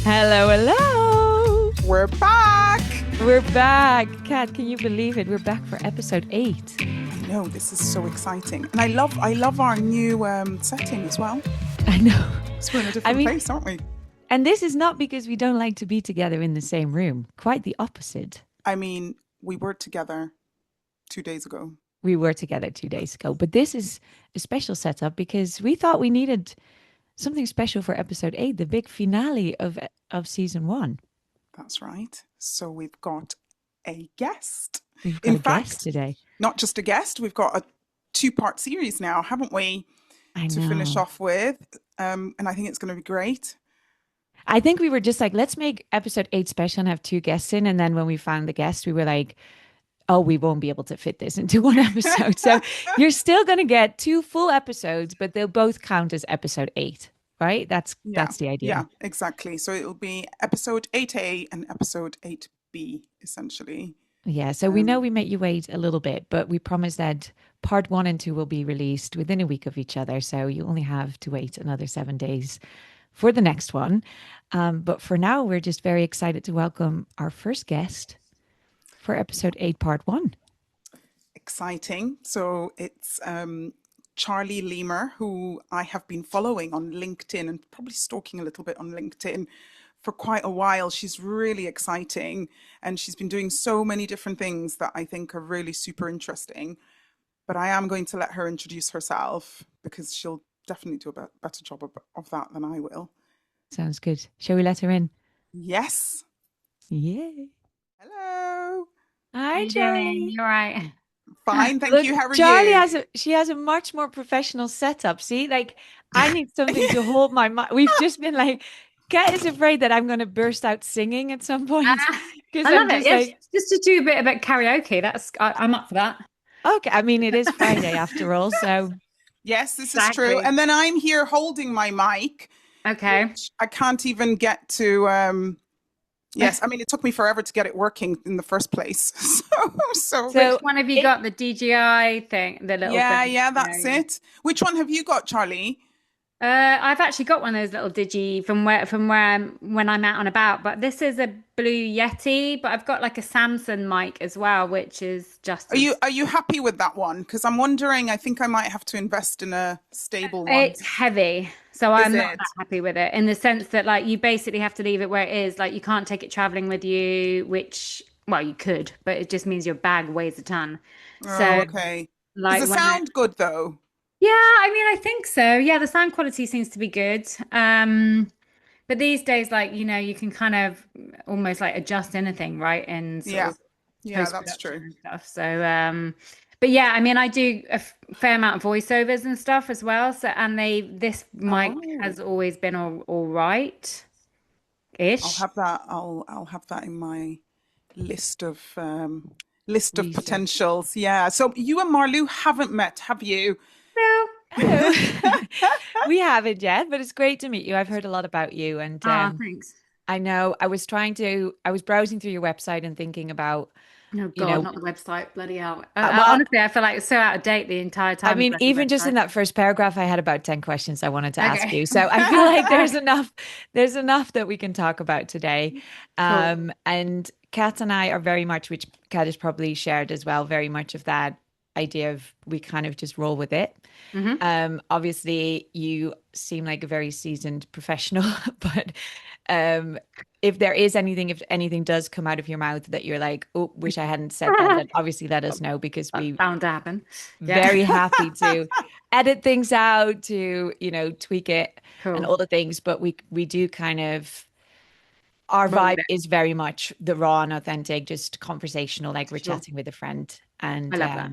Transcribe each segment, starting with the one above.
Hello, hello. We're back. We're back. Kat, can you believe it? We're back for episode 8. I know, this is so exciting. And I love our new setting as well. I know. So we're in a different place, aren't we? And this is not because we don't like to be together in the same room. Quite the opposite. I mean, we were together 2 days ago. We were together 2 days ago. But this is a special setup because we thought we needed something special for episode 8, the big finale of season 1. That's right. So we've got a guest. We've got a guest today. Not just a guest, we've got a 2-part series now, haven't we? To finish off with. And I think it's going to be great. I think we were just like, let's make episode 8 special and have 2 guests in. And then when we found the guest, we were like, oh, we won't be able to fit this into one episode. So you're still going to get 2 full episodes, but they'll both count as episode 8, right? That's the idea. Yeah, exactly. So it'll be episode 8A and episode 8B, essentially. Yeah, so we know we make you wait a little bit, but we promise that part 1 and 2 will be released within a week of each other. So you only have to wait another 7 days for the next one. But for now, we're just very excited to welcome our first guest for episode 8, part 1. Exciting. So it's Charlie Lemmer, who I have been following on LinkedIn and probably stalking a little bit on LinkedIn for quite a while. She's really exciting and she's been doing so many different things that I think are really super interesting. But I am going to let her introduce herself because she'll definitely do a better job of that than I will. Sounds good. Shall we let her in? Yes. Yay. Hello. Hi, Charlie. You're right. Fine, thank you. How are Charlie you? she has a much more professional setup. See, like I need something to hold my mind. We've just been like, Kat is afraid that I'm going to burst out singing at some point. I love it. Yes, just to do a bit about karaoke. I'm up for that. Okay, I mean it is Friday after all, so yes, this is true. And then I'm here holding my mic. Okay. I can't even get to. Yes, I mean it took me forever to get it working in the first place. So which one have you got? The DJI thing, the little thing? Yeah, that's it. Which one have you got, Charlie? I've actually got one of those little digi from where when I'm out and about, but this is a Blue Yeti, but I've got like a Samsung mic as well, which is just Are you happy with that one? Because I'm wondering, I think I might have to invest in a stable one. It's heavy, so I'm not that happy with it in the sense that like you basically have to leave it where it is. Like you can't take it traveling with you, which well you could, but it just means your bag weighs a ton. Okay. Does it sound good though? Yeah, I mean, I think so. Yeah, the sound quality seems to be good. But these days, like, you know, you can kind of almost like adjust anything, right? And yeah, that's true. And stuff. So, but yeah, I mean, I do a fair amount of voiceovers and stuff as well. So, and this mic has always been all right ish. I'll have that in my list of potentials. Yeah. So you and Marlou haven't met, have you? No. Hello. We haven't yet, but it's great to meet you. I've heard a lot about you and thanks. I know I was browsing through your website and thinking about not the website, bloody hell. Honestly, I feel like it's so out of date the entire time. I mean, even just in that first paragraph, I had about 10 questions I wanted to ask you. So I feel like there's enough that we can talk about today. Cool. And Kat and I are very much, which Kat has probably shared as well, very much of that idea of we kind of just roll with it. Mm-hmm. Obviously you seem like a very seasoned professional, but if anything does come out of your mouth that you're like, oh, wish I hadn't said that, then obviously let us know because we bound to happen. Very happy to edit things out, to tweak it and all the things, but we do kind of our vibe is very much the raw and authentic, just conversational, like we're chatting with a friend. And I love that.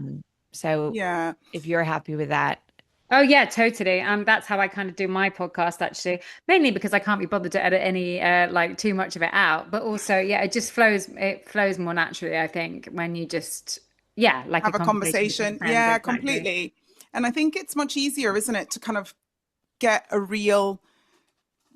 So yeah, if you're happy with that. Oh yeah, totally. That's how I kind of do my podcast actually, mainly because I can't be bothered to edit any like too much of it out, but also it just flows more naturally, I think, when you just like have a conversation. Yeah, exactly. Completely. And I think it's much easier, isn't it, to kind of get a real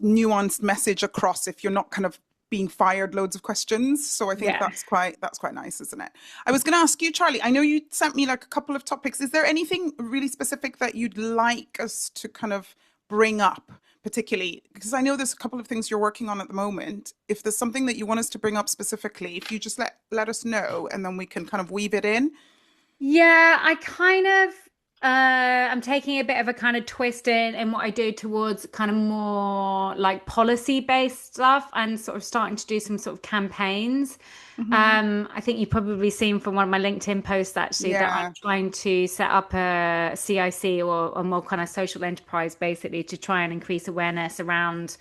nuanced message across if you're not kind of being fired loads of questions. So I think that's quite nice, isn't it? I was going to ask you, Charlie, I know you sent me like a couple of topics. Is there anything really specific that you'd like us to kind of bring up, particularly because I know there's a couple of things you're working on at the moment. If there's something that you want us to bring up specifically, if you just let us know, and then we can kind of weave it in. Yeah, I kind of I'm taking a bit of a kind of twist in what I do towards kind of more like policy based stuff and sort of starting to do some sort of campaigns. I think you've probably seen from one of my LinkedIn posts actually that I'm Yeah. trying to set up a CIC or a more kind of social enterprise basically to try and increase awareness around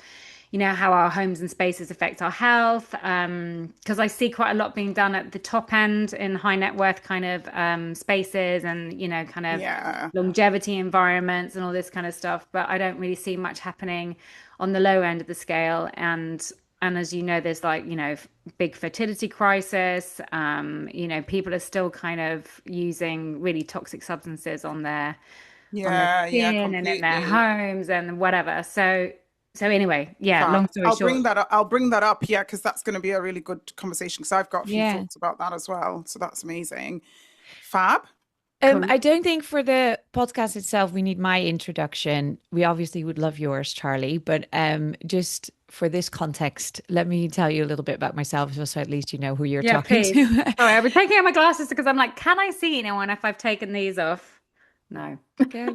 how our homes and spaces affect our health. Because I see quite a lot being done at the top end in high net worth kind of spaces and, kind of Yeah. longevity environments and all this kind of stuff. But I don't really see much happening on the low end of the scale. And as you know, there's like, big fertility crisis. People are still kind of using really toxic substances on their Yeah, skin and in their completely. homes and whatever. So anyway, yeah, Fab. long story short. I'll bring that up, yeah, because that's going to be a really good conversation because I've got a few Yeah. thoughts about that as well. So that's amazing. Fab. Cool. I don't think for the podcast itself we need my introduction. We obviously would love yours, Charlie, but just for this context, let me tell you a little bit about myself, so at least you know who you're Yeah, talking please. to. Sorry, I was taking out my glasses because I'm like, can I see anyone if I've taken these off? No. Okay.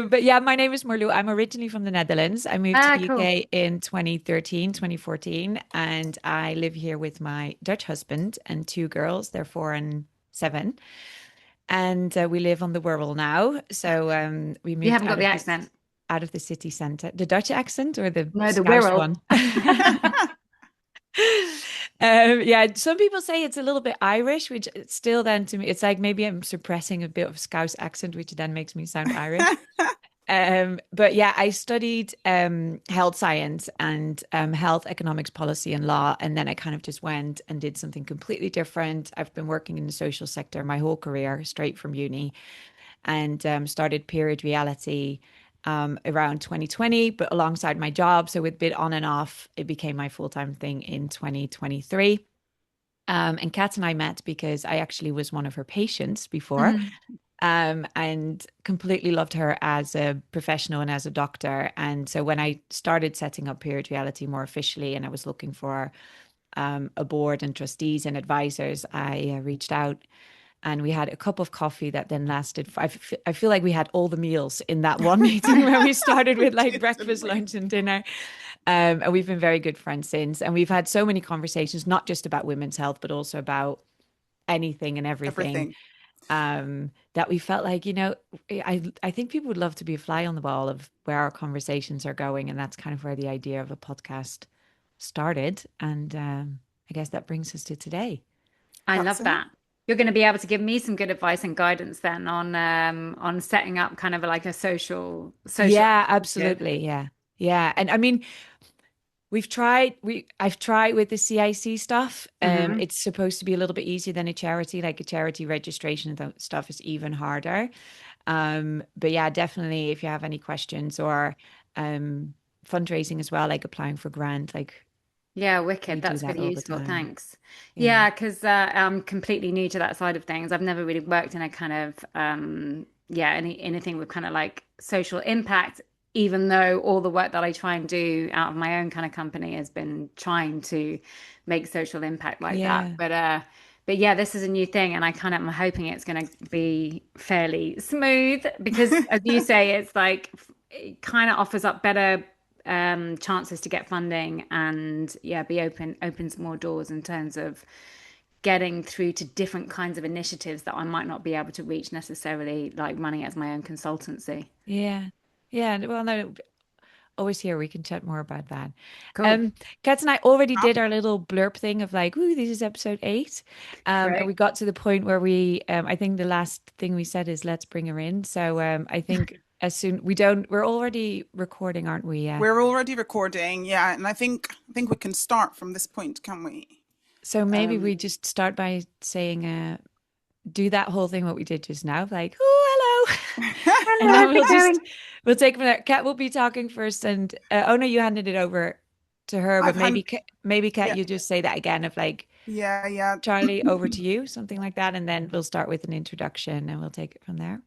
But yeah, my name is Marlou. I'm originally from the Netherlands. I moved to the Cool. UK in 2013, 2014, and I live here with my Dutch husband and two girls. They're 4 and 7. And we live on the Wirral now. So we You moved haven't got the accent. out of the city centre. The Dutch accent or the No, the Scouse Wirral. one? Yeah, some people say it's a little bit Irish, which still then to me, it's like maybe I'm suppressing a bit of Scouse accent, which then makes me sound Irish. But yeah, I studied health science and health economics policy and law. And then I kind of just went and did something completely different. I've been working in the social sector my whole career, straight from uni, and started period reality around 2020, but alongside my job. So with a bit on and off, it became my full-time thing in 2023. And Kat and I met because I actually was one of her patients before, Mhm. and completely loved her as a professional and as a doctor. And so when I started setting up Period Reality more officially, and I was looking for a board and trustees and advisors, I reached out and we had a cup of coffee that then lasted. I feel like we had all the meals in that one meeting where we started with like breakfast, lunch, and dinner. And we've been very good friends since. And we've had so many conversations, not just about women's health, but also about anything and everything. Everything. That we felt like, I think people would love to be a fly on the wall of where our conversations are going. And that's kind of where the idea of a podcast started. And I guess that brings us to today. I That's love it. that. You're going to be able to give me some good advice and guidance then on setting up kind of like a social Yeah, initiative. absolutely. Yeah. Yeah. And I mean, I've tried with the CIC stuff. Hmm. It's supposed to be a little bit easier than a charity, like a charity registration and stuff is even harder. But yeah, definitely if you have any questions or fundraising as well, like applying for grant, like Yeah, we wicked. do That's that really all the useful. time. Thanks. Yeah. Yeah, because I'm completely new to that side of things. I've never really worked in a kind of anything with kind of like social impact, even though all the work that I try and do out of my own kind of company has been trying to make social impact like that. Yeah. But yeah, this is a new thing, and I kind of am hoping it's going to be fairly smooth because, as you say, it's like it kind of offers up better chances to get funding and yeah, opens more doors in terms of getting through to different kinds of initiatives that I might not be able to reach necessarily, like running it as my own consultancy. Yeah. Yeah. Well, no, always here. We can chat more about that. Cool. Kat and I already Fab. did our little blurb thing of like, ooh, this is episode 8. And Great. we got to the point where I think the last thing we said is let's bring her in. So I think as soon we're already recording, aren't we? Yeah. We're already recording, yeah, and I think we can start from this point, can we? So maybe we Um, just start by saying, do that whole thing, what we did just now, like, oh, hello. And Hello, then how's it going? we'll take it from there. Kat will be talking first. And oh no, you handed it over to her, but I've had, maybe Kat, yeah, you just say that again of like, yeah. Charlie, over to you, something like that. And then we'll start with an introduction and we'll take it from there.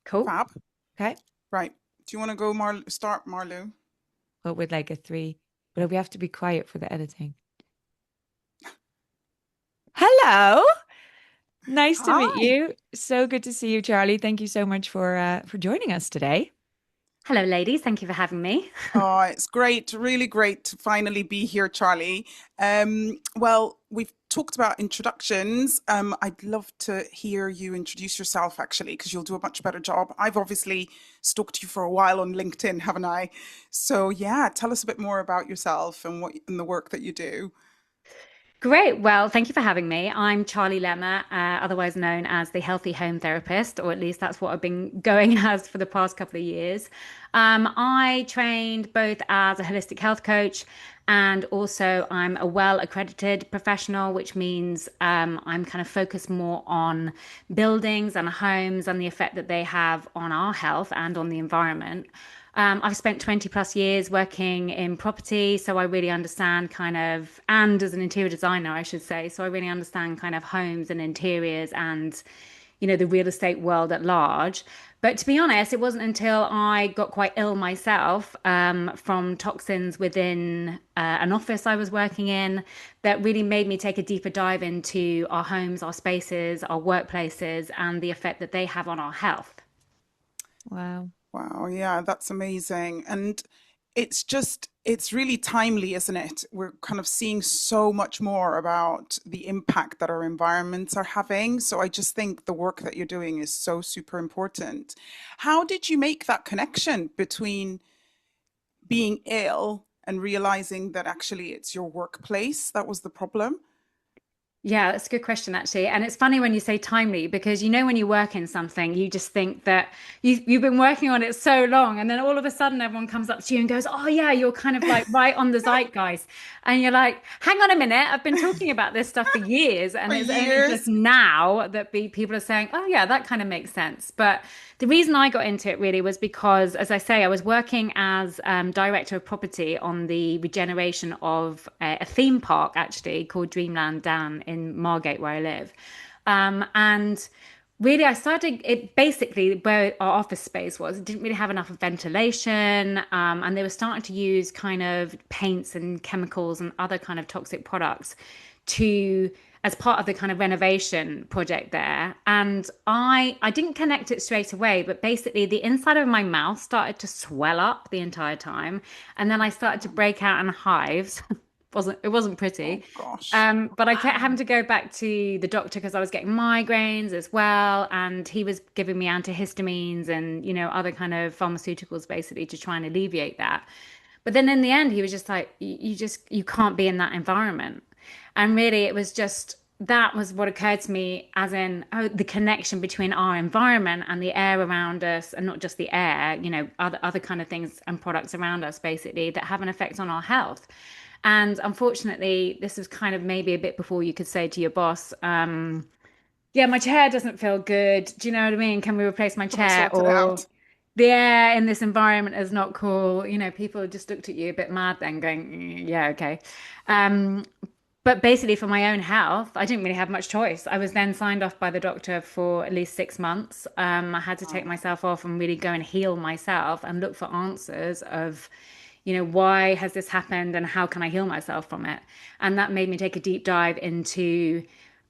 Cool. Fab. Okay. Right. Do you want to go, start, Marlou? But with like a 3. But we have to be quiet for the editing. Hello. Nice to meet Hi. you. So good to see you, Charlie. Thank you so much for joining us today. Hello, ladies. Thank you for having me. Oh, it's great, really great to finally be here, Charlie. Well, we've talked about introductions. I'd love to hear you introduce yourself, actually, because you'll do a much better job. I've obviously stalked you for a while on LinkedIn, haven't I? So yeah, tell us a bit more about yourself and the work that you do. Great. Well, thank you for having me. I'm Charlie Lemmer, otherwise known as the Healthy Home Therapist, or at least that's what I've been going as for the past couple of years. I trained both as a holistic health coach and also I'm a well accredited professional, which means I'm kind of focused more on buildings and homes and the effect that they have on our health and on the environment. I've spent 20 plus years working in property, so I really understand kind of, and as an interior designer, I should say, so I really understand kind of homes and interiors and, the real estate world at large. But to be honest, it wasn't until I got quite ill myself from toxins within an office I was working in that really made me take a deeper dive into our homes, our spaces, our workplaces, and the effect that they have on our health. Wow. Wow, yeah, that's amazing. And it's really timely, isn't it? We're kind of seeing so much more about the impact that our environments are having. So I just think the work that you're doing is so super important. How did you make that connection between being ill and realizing that actually it's your workplace that was the problem? Yeah, that's a good question, actually. And it's funny when you say timely because when you work in something, you just think that you've been working on it so long, and then all of a sudden everyone comes up to you and goes, "Oh yeah, you're kind of like right on the zeitgeist," and you're like, "Hang on a minute, I've been talking about this stuff for years, For and it's only just years? now that people are saying, oh yeah, that kind of makes sense." But the reason I got into it really was because, as I say, I was working as director of property on the regeneration of a theme park actually called Dreamland down in Margate, where I live. And really, I started it basically where our office space was. It didn't really have enough ventilation, and they were starting to use kind of paints and chemicals and other kind of toxic products to as part of the kind of renovation project there. And I didn't connect it straight away, but basically the inside of my mouth started to swell up the entire time. And then I started to break out in hives. It wasn't Oh pretty. gosh. But I kept Wow. having to go back to the doctor because I was getting migraines as well. And he was giving me antihistamines and, other kind of pharmaceuticals basically to try and alleviate that. But then in the end, he was just like, you can't be in that environment. And really, it was just that was what occurred to me as in, oh, the connection between our environment and the air around us, and not just the air, other kind of things and products around us, basically, that have an effect on our health. And unfortunately, this was kind of maybe a bit before you could say to your boss, yeah, my chair doesn't feel good. Do you know what I mean? Can we replace my Gotta chair? sort it Or out. the air in this environment is not cool. People just looked at you a bit mad then, going, yeah, okay. Um, but basically, for my own health, I didn't really have much choice. I was then signed off by the doctor for at least 6 months. I had to take Wow. myself off and really go and heal myself and look for answers of, why has this happened and how can I heal myself from it? And that made me take a deep dive into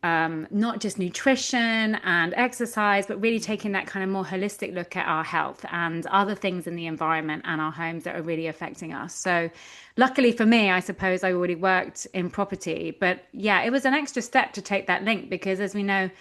not just nutrition and exercise, but really taking that kind of more holistic look at our health and other things in the environment and our homes that are really affecting us. So, luckily for me, I suppose I already worked in property, but yeah, it was an extra step to take that link because, as we know,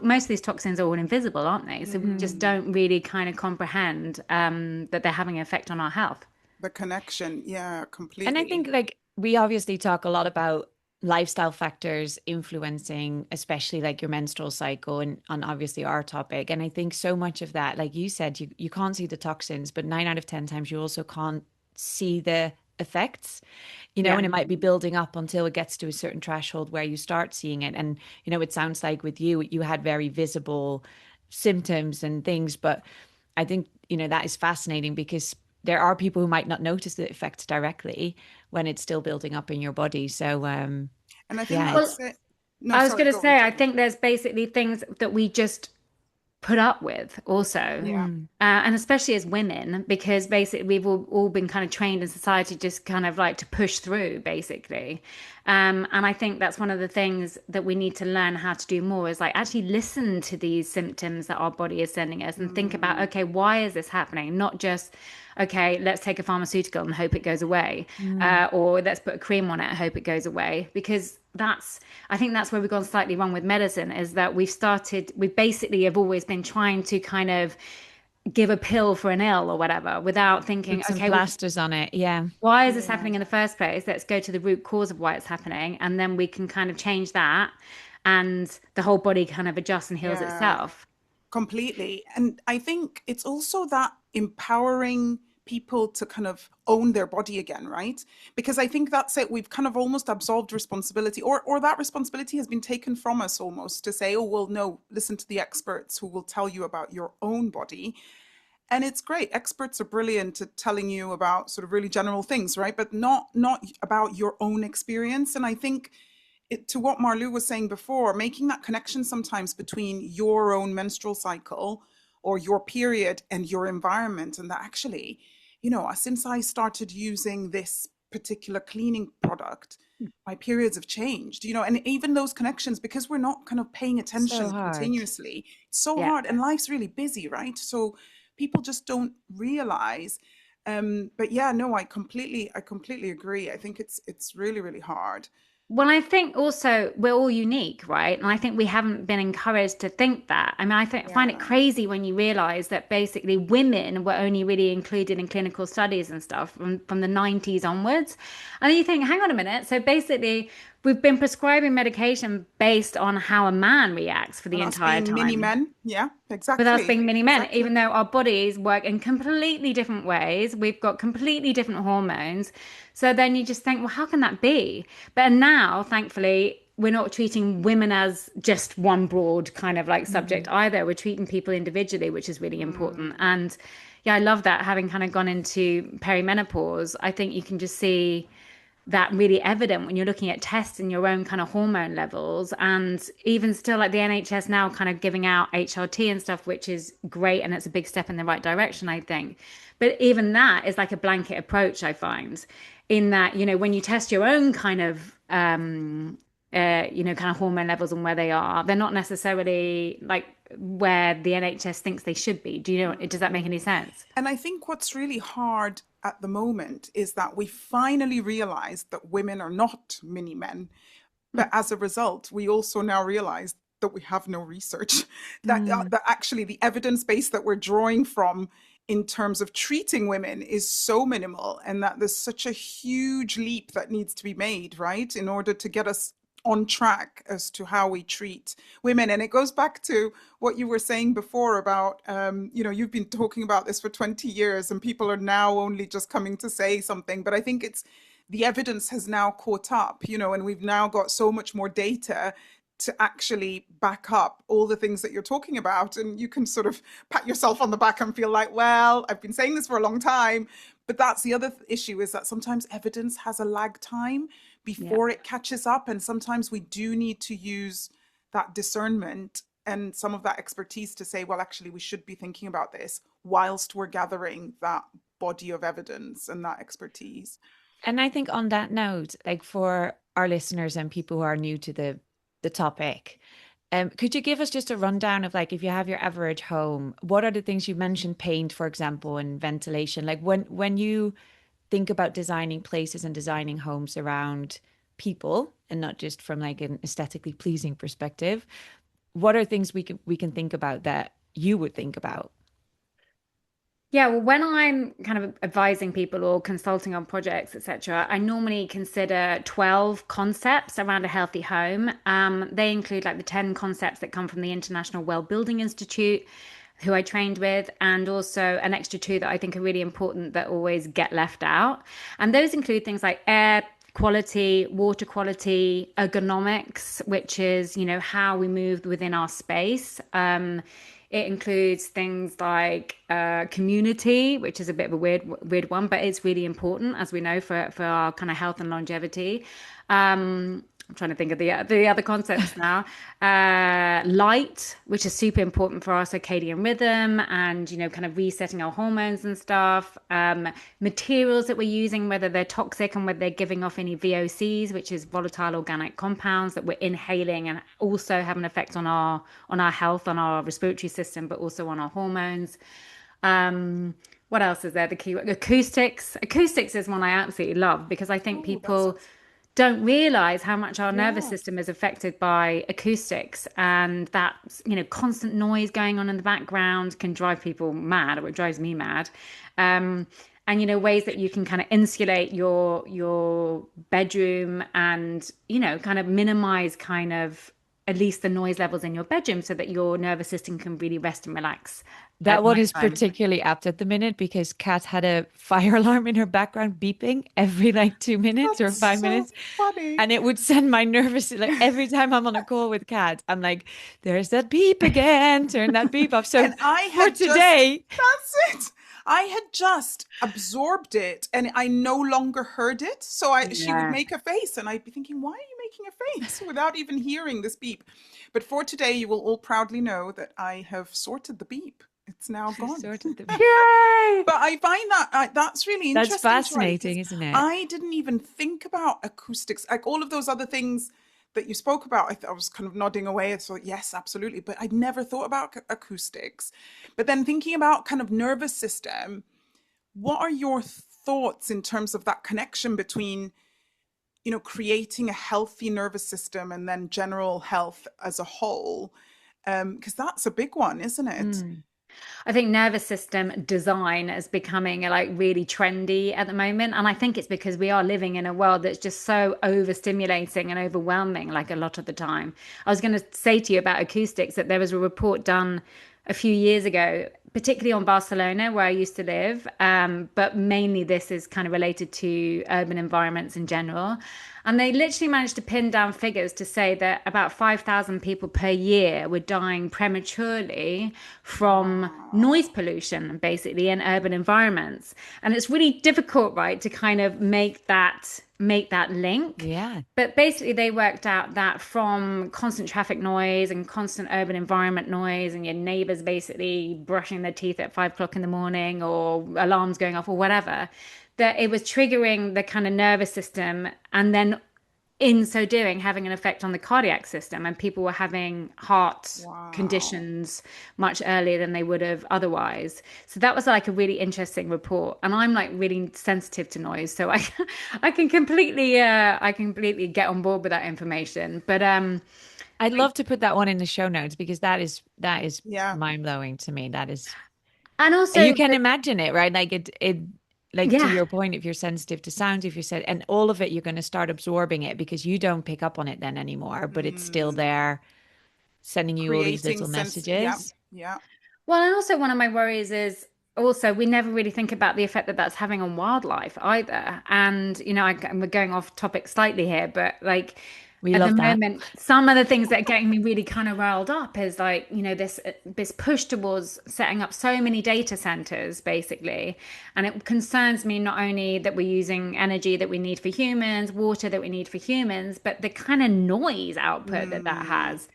most of these toxins are all invisible, aren't they? So we just Mm, don't really kind of comprehend that they're having an effect on our health. the connection. Yeah, And I completely. think like we obviously talk a lot about lifestyle factors influencing, especially like your menstrual cycle and on obviously our topic. And I think so much of that, like you said, you can't see the toxins, but 9 out of 10 times you also can't see the effects, Yeah. and it might be building up until it gets to a certain threshold where you start seeing it. And, it sounds like with you had very visible symptoms and things, but I think, that is fascinating because there are people who might not notice the effects directly when it's still building up in your body. So, And I think yeah, Well, that's it. No, I was sorry, going to go on. say, I think there's basically things that we just put up with also. Yeah. And especially as women, because basically we've all been kind of trained in society just kind of like to push through, basically. And I think that's one of the things that we need to learn how to do more is like actually listen to these symptoms that our body is sending us and think about, okay, why is this happening? Not just, okay, let's take a pharmaceutical and hope it goes away, or let's put a cream on it and hope it goes away. Because I think that's where we've gone slightly wrong with medicine, is that we basically have always been trying to kind of give a pill for an ill or whatever without thinking, Put some okay, well, plasters on it. Yeah. why is this happening in the first place? Let's go to the root cause of why it's happening. And then we can kind of change that and the whole body kind of adjusts and heals Yeah. itself. Completely. And I think it's also that empowering people to kind of own their body again, right? Because I think that's it. We've kind of almost absolved responsibility, or that responsibility has been taken from us almost to say, oh, well, no, listen to the experts who will tell you about your own body. And it's great. Experts are brilliant at telling you about sort of really general things, right? But not about your own experience. And I think to what Marlou was saying before, making that connection sometimes between your own menstrual cycle or your period and your environment, and that actually, since I started using this particular cleaning product, my periods have changed, and even those connections, because we're not kind of paying So attention hard. continuously, it's so Yeah. hard, and life's really busy, right? So people just don't realize. But yeah, no, I completely agree. I think it's really, really hard. Well, I think also we're all unique, right? And I think we haven't been encouraged to think that. I mean, find it Yeah. crazy when you realize that basically women were only really included in clinical studies and stuff from the 90s onwards. And then you think, hang on a minute. So basically, we've been prescribing medication based on how a man reacts for the And us entire being mini time men. Yeah, with us exactly. being mini men, Exactly. even though our bodies work in completely different ways. We've got completely different hormones. So then you just think, well, how can that be? But now, thankfully, we're not treating women as just one broad kind of like subject either. We're treating people individually, which is really important. Mm. And yeah, I love that having kind of gone into perimenopause. I think you can just see that really evident when you're looking at tests in your own kind of hormone levels, and even still like the NHS now kind of giving out HRT and stuff, which is great and it's a big step in the right direction, I think. But even that is like a blanket approach, I find, in that, when you test your own kind of kind of hormone levels and where they are, they're not necessarily like where the NHS thinks they should be. Does that make any sense? And I think what's really hard at the moment is that we finally realized that women are not mini men. But as a result, we also now realize that we have no research, that actually the evidence base that we're drawing from in terms of treating women is so minimal, and that there's such a huge leap that needs to be made, right, in order to get us on track as to how we treat women. And it goes back to what you were saying before about, you've been talking about this for 20 years and people are now only just coming to say something. But I think it's the evidence has now caught up, and we've now got so much more data to actually back up all the things that you're talking about. And you can sort of pat yourself on the back and feel like, well, I've been saying this for a long time. But that's the other issue, is that sometimes evidence has a lag time Yeah. before it catches up. And sometimes we do need to use that discernment and some of that expertise to say, well, actually, we should be thinking about this whilst we're gathering that body of evidence and that expertise. And I think on that note, like for our listeners and people who are new to the topic, could you give us just a rundown of like, if you have your average home, what are the things you mentioned, paint, for example, and ventilation? Like when you think about designing places and designing homes around people and not just from like an aesthetically pleasing perspective, what are things we can think about that you would think about? Yeah, well, when I'm kind of advising people or consulting on projects, etc., I normally consider 12 concepts around a healthy home. They include like the 10 concepts that come from the International Well Building Institute, who I trained with, and also an extra two that I think are really important that always get left out. And those include things like air quality, water quality, ergonomics, which is, how we move within our space. It includes things like community, which is a bit of a weird one, but it's really important, as we know, for our kind of health and longevity. I'm trying to think of the other concepts now. Light, which is super important for our circadian rhythm and, kind of resetting our hormones and stuff. Materials that we're using, whether they're toxic and whether they're giving off any VOCs, which is volatile organic compounds that we're inhaling and also have an effect on our health, on our respiratory system, but also on our hormones. What else is there? The key acoustics. Acoustics is one I absolutely love because I think Oh, that's people don't realize how much our nervous yeah. system is affected by acoustics, and that constant noise going on in the background can drive people mad, or it drives me mad. And ways that you can kind of insulate your bedroom and kind of minimize kind of at least the noise levels in your bedroom so that your nervous system can really rest and relax That at one is nighttime. particularly apt at the minute because Kat had a fire alarm in her background beeping every like 2 minutes or That's five so minutes. funny. And it would send my nervous, like every time I'm on a call with Kat, I'm like, there's that beep again, turn that beep off. So And I for had just, today, that's it. I had just absorbed it and I no longer heard it. So she would Yeah. make a face and I'd be thinking, why are you making a face without even hearing this beep? But for today, you will all proudly know that I have sorted the beep. It's now she gone. sorted the beep. Yay! But I find that that's really That's interesting, Charlie, fascinating, because isn't it? I didn't even think about acoustics, like all of those other things that you spoke about. I was kind of nodding away. So yes, absolutely. But I'd never thought about acoustics. But then thinking about kind of nervous system, what are your thoughts in terms of that connection between, creating a healthy nervous system and then general health as a whole? Because that's a big one, isn't it? Mm. I think nervous system design is becoming like really trendy at the moment. And I think it's because we are living in a world that's just so overstimulating and overwhelming, like a lot of the time. I was going to say to you about acoustics that there was a report done a few years ago, particularly on Barcelona, where I used to live. But mainly this is kind of related to urban environments in general. And they literally managed to pin down figures to say that about 5,000 people per year were dying prematurely from noise Wow. pollution, basically, in urban environments. And it's really difficult, right, to kind of make that link. Yeah. But basically, they worked out that from constant traffic noise and constant urban environment noise, and your neighbors basically brushing their teeth at 5 o'clock in the morning, or alarms going off, or whatever, that it was triggering the kind of nervous system, and then in so doing, having an effect on the cardiac system, and people were having heart Wow. conditions much earlier than they would have otherwise. So that was like a really interesting report. And I'm like really sensitive to noise, so I completely get on board with that information. But I'd love to put that one in the show notes because that is Yeah. mind-blowing to me. That is, and and you also, can imagine it, right? Like it like to yeah. your point, if you're sensitive to sound, if you're said, and all of it, you're going to start absorbing it because you don't pick up on it then anymore, but it's still Mm. there sending you all these Creating little sense. Yeah. messages. Yeah. Well, and also one of my worries is also we never really think about the effect that that's having on wildlife either. And we're going off topic slightly here, but like We at the love that. moment, some of the things that are getting me really kind of riled up is like this push towards setting up so many data centers, basically. And it concerns me not only that we're using energy that we need for humans, water that we need for humans, but the kind of noise output that Mm. has.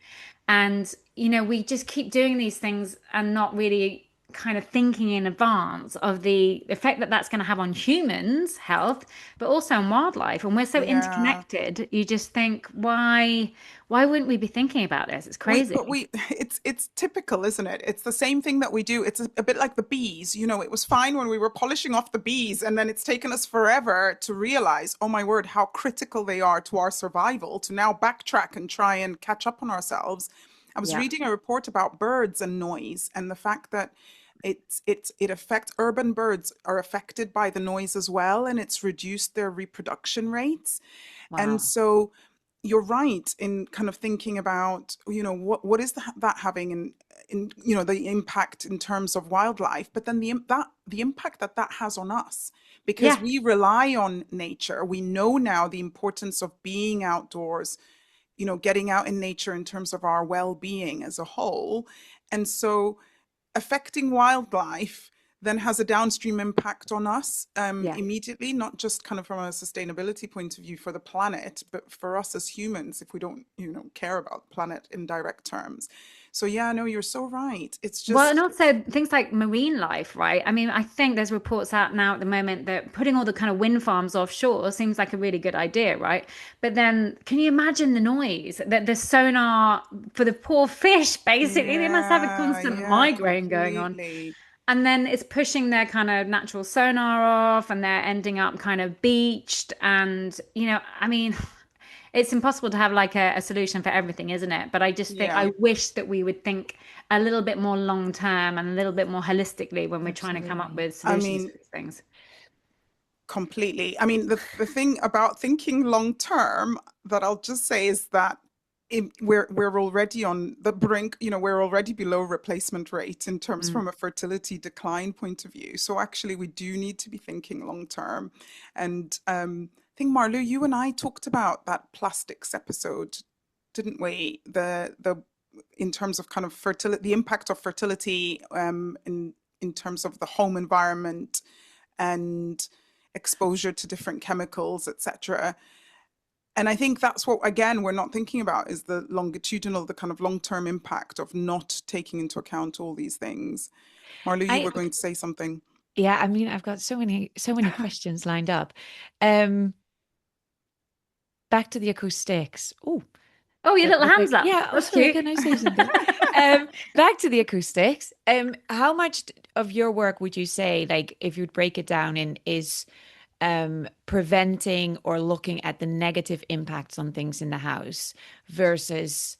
And, we just keep doing these things and not really kind of thinking in advance of the effect that that's going to have on humans' health, but also on wildlife. And we're so Yeah. interconnected, you just think, why wouldn't we be thinking about this? It's But crazy. we, it's typical, isn't it? It's the same thing that we do. It's a bit like the bees. It was fine when we were polishing off the bees, and then it's taken us forever to realize, oh my word, how critical they are to our survival, to now backtrack and try and catch up on ourselves. I was Yeah. reading a report about birds and noise and the fact that it affects urban birds are affected by the noise as well, and it's reduced their reproduction rates. And Wow. so you're right in kind of thinking about, what is that having in the impact in terms of wildlife, but then the impact that has on us, because Yeah. we rely on nature. We know now the importance of being outdoors, getting out in nature in terms of our well-being as a whole. And so affecting wildlife, then has a downstream impact on us Yeah. immediately, not just kind of from a sustainability point of view for the planet, but for us as humans, if we don't, care about the planet in direct terms. So yeah, no, you're so right. It's Well, and just, also things like marine life, right? I mean, I think there's reports out now at the moment that putting all the kind of wind farms offshore seems like a really good idea, right? But then can you imagine the noise that the sonar for the poor fish, basically, they must have a constant yeah, migraine going on. completely. And then it's pushing their kind of natural sonar off and they're ending up kind of beached. And, I mean, it's impossible to have like a solution for everything, isn't it? But I just think Yeah, I wish that we would think a little bit more long term and a little bit more holistically when we're trying to come up Absolutely. with I solutions mean, for these things. completely. I mean, the thing about thinking long term that I'll just say is that we're already on the brink, we're already below replacement rate in terms Mm. from a fertility decline point of view. So actually, we do need to be thinking long term. And I think Marlou, you and I talked about that plastics episode, didn't we? The in terms of kind of fertility, the impact of fertility in terms of the home environment and exposure to different chemicals, etc. And I think that's what, again, we're not thinking about is the longitudinal, the kind of long-term impact of not taking into account all these things. Marlou, you I were going to say something. Yeah, I mean, I've got so many questions lined up. Um, Back to the acoustics. Oh, Oh, your little hands up. yeah. Oh, That's sorry, cute. can I say something? Back to the acoustics. How much of your work would you say, like, if you'd break it down in, is preventing or looking at the negative impacts on things in the house versus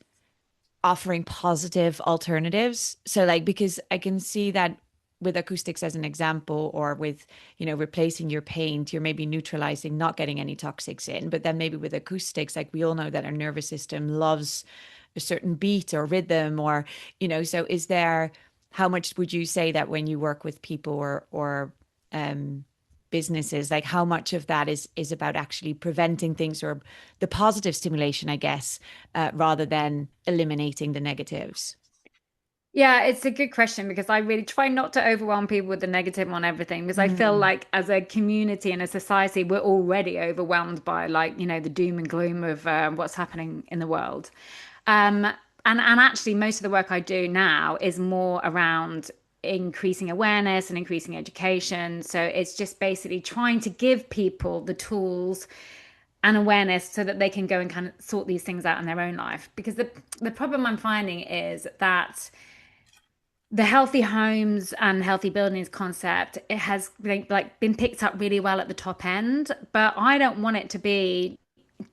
offering positive alternatives? So, like, because I can see that with acoustics as an example, or with, replacing your paint, you're maybe neutralizing, not getting any toxics in. But then maybe with acoustics, like we all know that our nervous system loves a certain beat or rhythm, or, so is there, how much would you say that when you work with people or businesses, like how much of that is about actually preventing things, or the positive stimulation, I guess, rather than eliminating the negatives? Yeah, it's a good question because I really try not to overwhelm people with the negative on everything because I feel Mm. like as a community and a society, we're already overwhelmed by like, the doom and gloom of what's happening in the world. And actually, most of the work I do now is more around increasing awareness and increasing education. So it's just basically trying to give people the tools and awareness so that they can go and kind of sort these things out in their own life. Because the problem I'm finding is that the healthy homes and healthy buildings concept, it has like been picked up really well at the top end, but I don't want it to be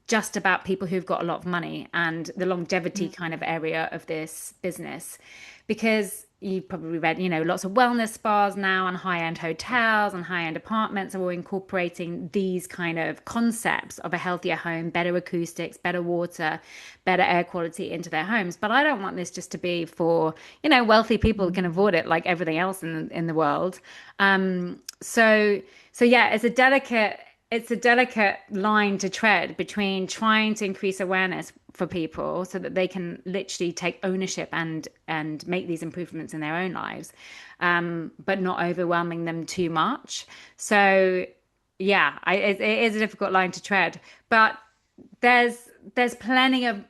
just about people who've got a lot of money and the longevity kind of area of this business. Because you've probably read, lots of wellness spas now and high-end hotels and high-end apartments are all incorporating these kind of concepts of a healthier home, better acoustics, better water, better air quality into their homes. But I don't want this just to be for, wealthy people who can afford it like everything else in the world. So yeah, it's a delicate line to tread between trying to increase awareness for people so that they can literally take ownership and make these improvements in their own lives, but not overwhelming them too much. So yeah, it is a difficult line to tread, but there's plenty of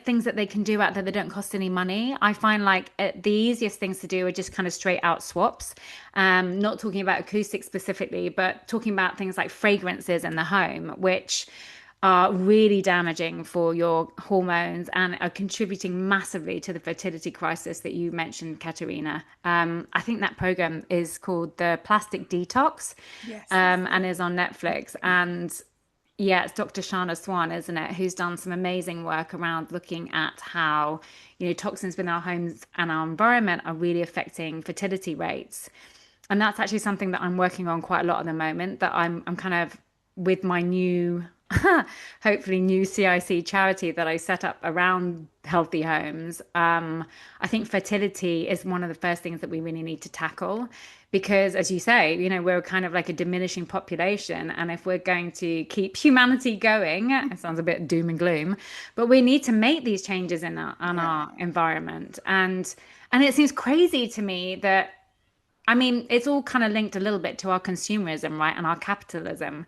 things that they can do out there that don't cost any money. I find like the easiest things to do are just kind of straight out swaps. Not talking about acoustics specifically, but talking about things like fragrances in the home, which are really damaging for your hormones and are contributing massively to the fertility crisis that you mentioned, Katerina. I think that program is called the Plastic Detox, Yes. and is on Netflix. And yeah, it's Dr. Shana Swan, isn't it? Who's done some amazing work around looking at how, toxins within our homes and our environment are really affecting fertility rates. And that's actually something that I'm working on quite a lot at the moment, that I'm kind of with my new, hopefully new CIC charity that I set up around healthy homes. I think fertility is one of the first things that we really need to tackle because, as you say, we're kind of like a diminishing population. And if we're going to keep humanity going, it sounds a bit doom and gloom, but we need to make these changes in our Yeah. environment. And it seems crazy to me that I mean, it's all kind of linked a little bit to our consumerism, right? And our capitalism.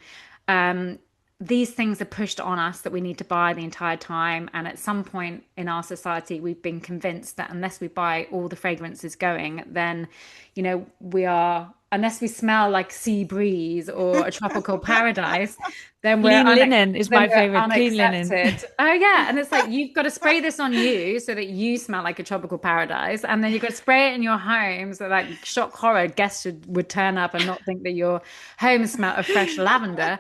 Um, these things are pushed on us that we need to buy the entire time. And at some point in our society, we've been convinced that unless we buy all the fragrances going, then, unless we smell like sea breeze or a tropical paradise, Clean linen is my favorite. Clean linen. Oh yeah, and it's like you've got to spray this on you so that you smell like a tropical paradise, and then you've got to spray it in your home so that shock horror guests would turn up and not think that your home smelled of fresh lavender.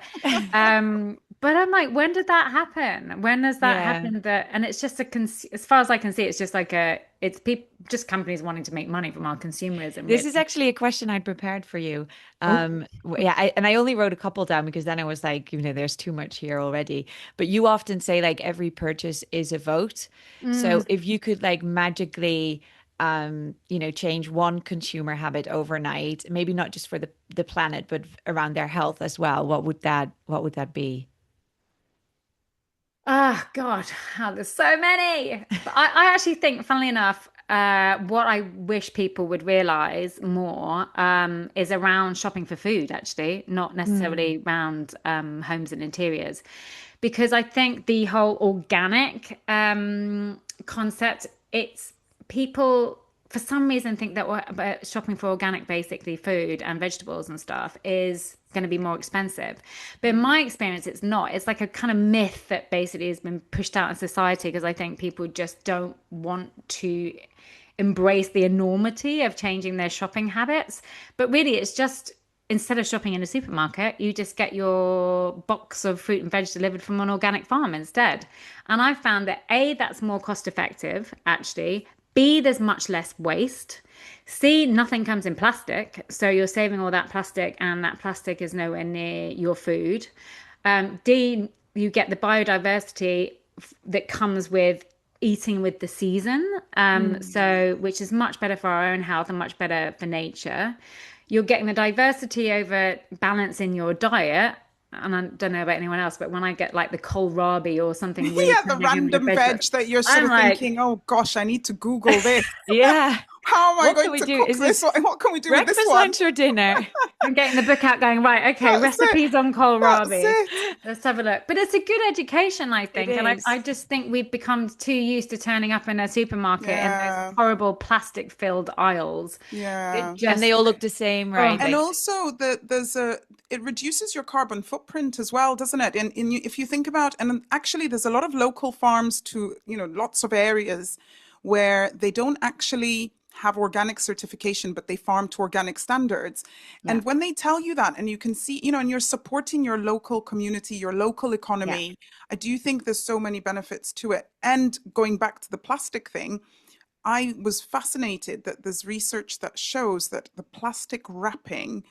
But I'm like, when did that happen? When has that happened? And it's just as far as I can see, it's just like it's people, just companies wanting to make money from our consumerism. This is actually a question I'd prepared for you. And I only wrote a couple down because then I was like, there's too much here already. But you often say like every purchase is a vote. So if you could like magically, change one consumer habit overnight, maybe not just for the planet, but around their health as well, what would that be? Oh God, there's so many. But I actually think, funnily enough, what I wish people would realize more is around shopping for food, actually, not necessarily around homes and interiors. Because I think the whole organic concept, it's people for some reason think that shopping for organic, basically food and vegetables and stuff, is going to be more expensive. But in my experience, it's not. It's like a kind of myth that basically has been pushed out in society because I think people just don't want to embrace the enormity of changing their shopping habits. But really, it's just instead of shopping in a supermarket, you just get your box of fruit and veg delivered from an organic farm instead. And I found that A, that's more cost effective, actually. B, there's much less waste. C, nothing comes in plastic. So you're saving all that plastic and that plastic is nowhere near your food. D, you get the biodiversity that comes with eating with the season. So which is much better for our own health and much better for nature. You're getting the diversity over balance in your diet. And I don't know about anyone else, but when I get like the kohlrabi or something weird, the random veg that you're sort of thinking, oh gosh, I need to Google this. How am I going to cook this? What can we do with this one? Breakfast, lunch, or dinner? I'm getting the book out going, right, okay, recipes on kohlrabi. Let's have a look. But it's a good education, I think. And I just think we've become too used to turning up in a supermarket in those horrible plastic-filled aisles. And they all look the same, right? And also, it reduces your carbon footprint as well, doesn't it? And if you think about, and actually there's a lot of local farms to, lots of areas where they don't actually have organic certification, but they farm to organic standards. And when they tell you that, and you can see, and you're supporting your local community, your local economy, I do think there's so many benefits to it. And going back to the plastic thing, I was fascinated that there's research that shows that the plastic wrapping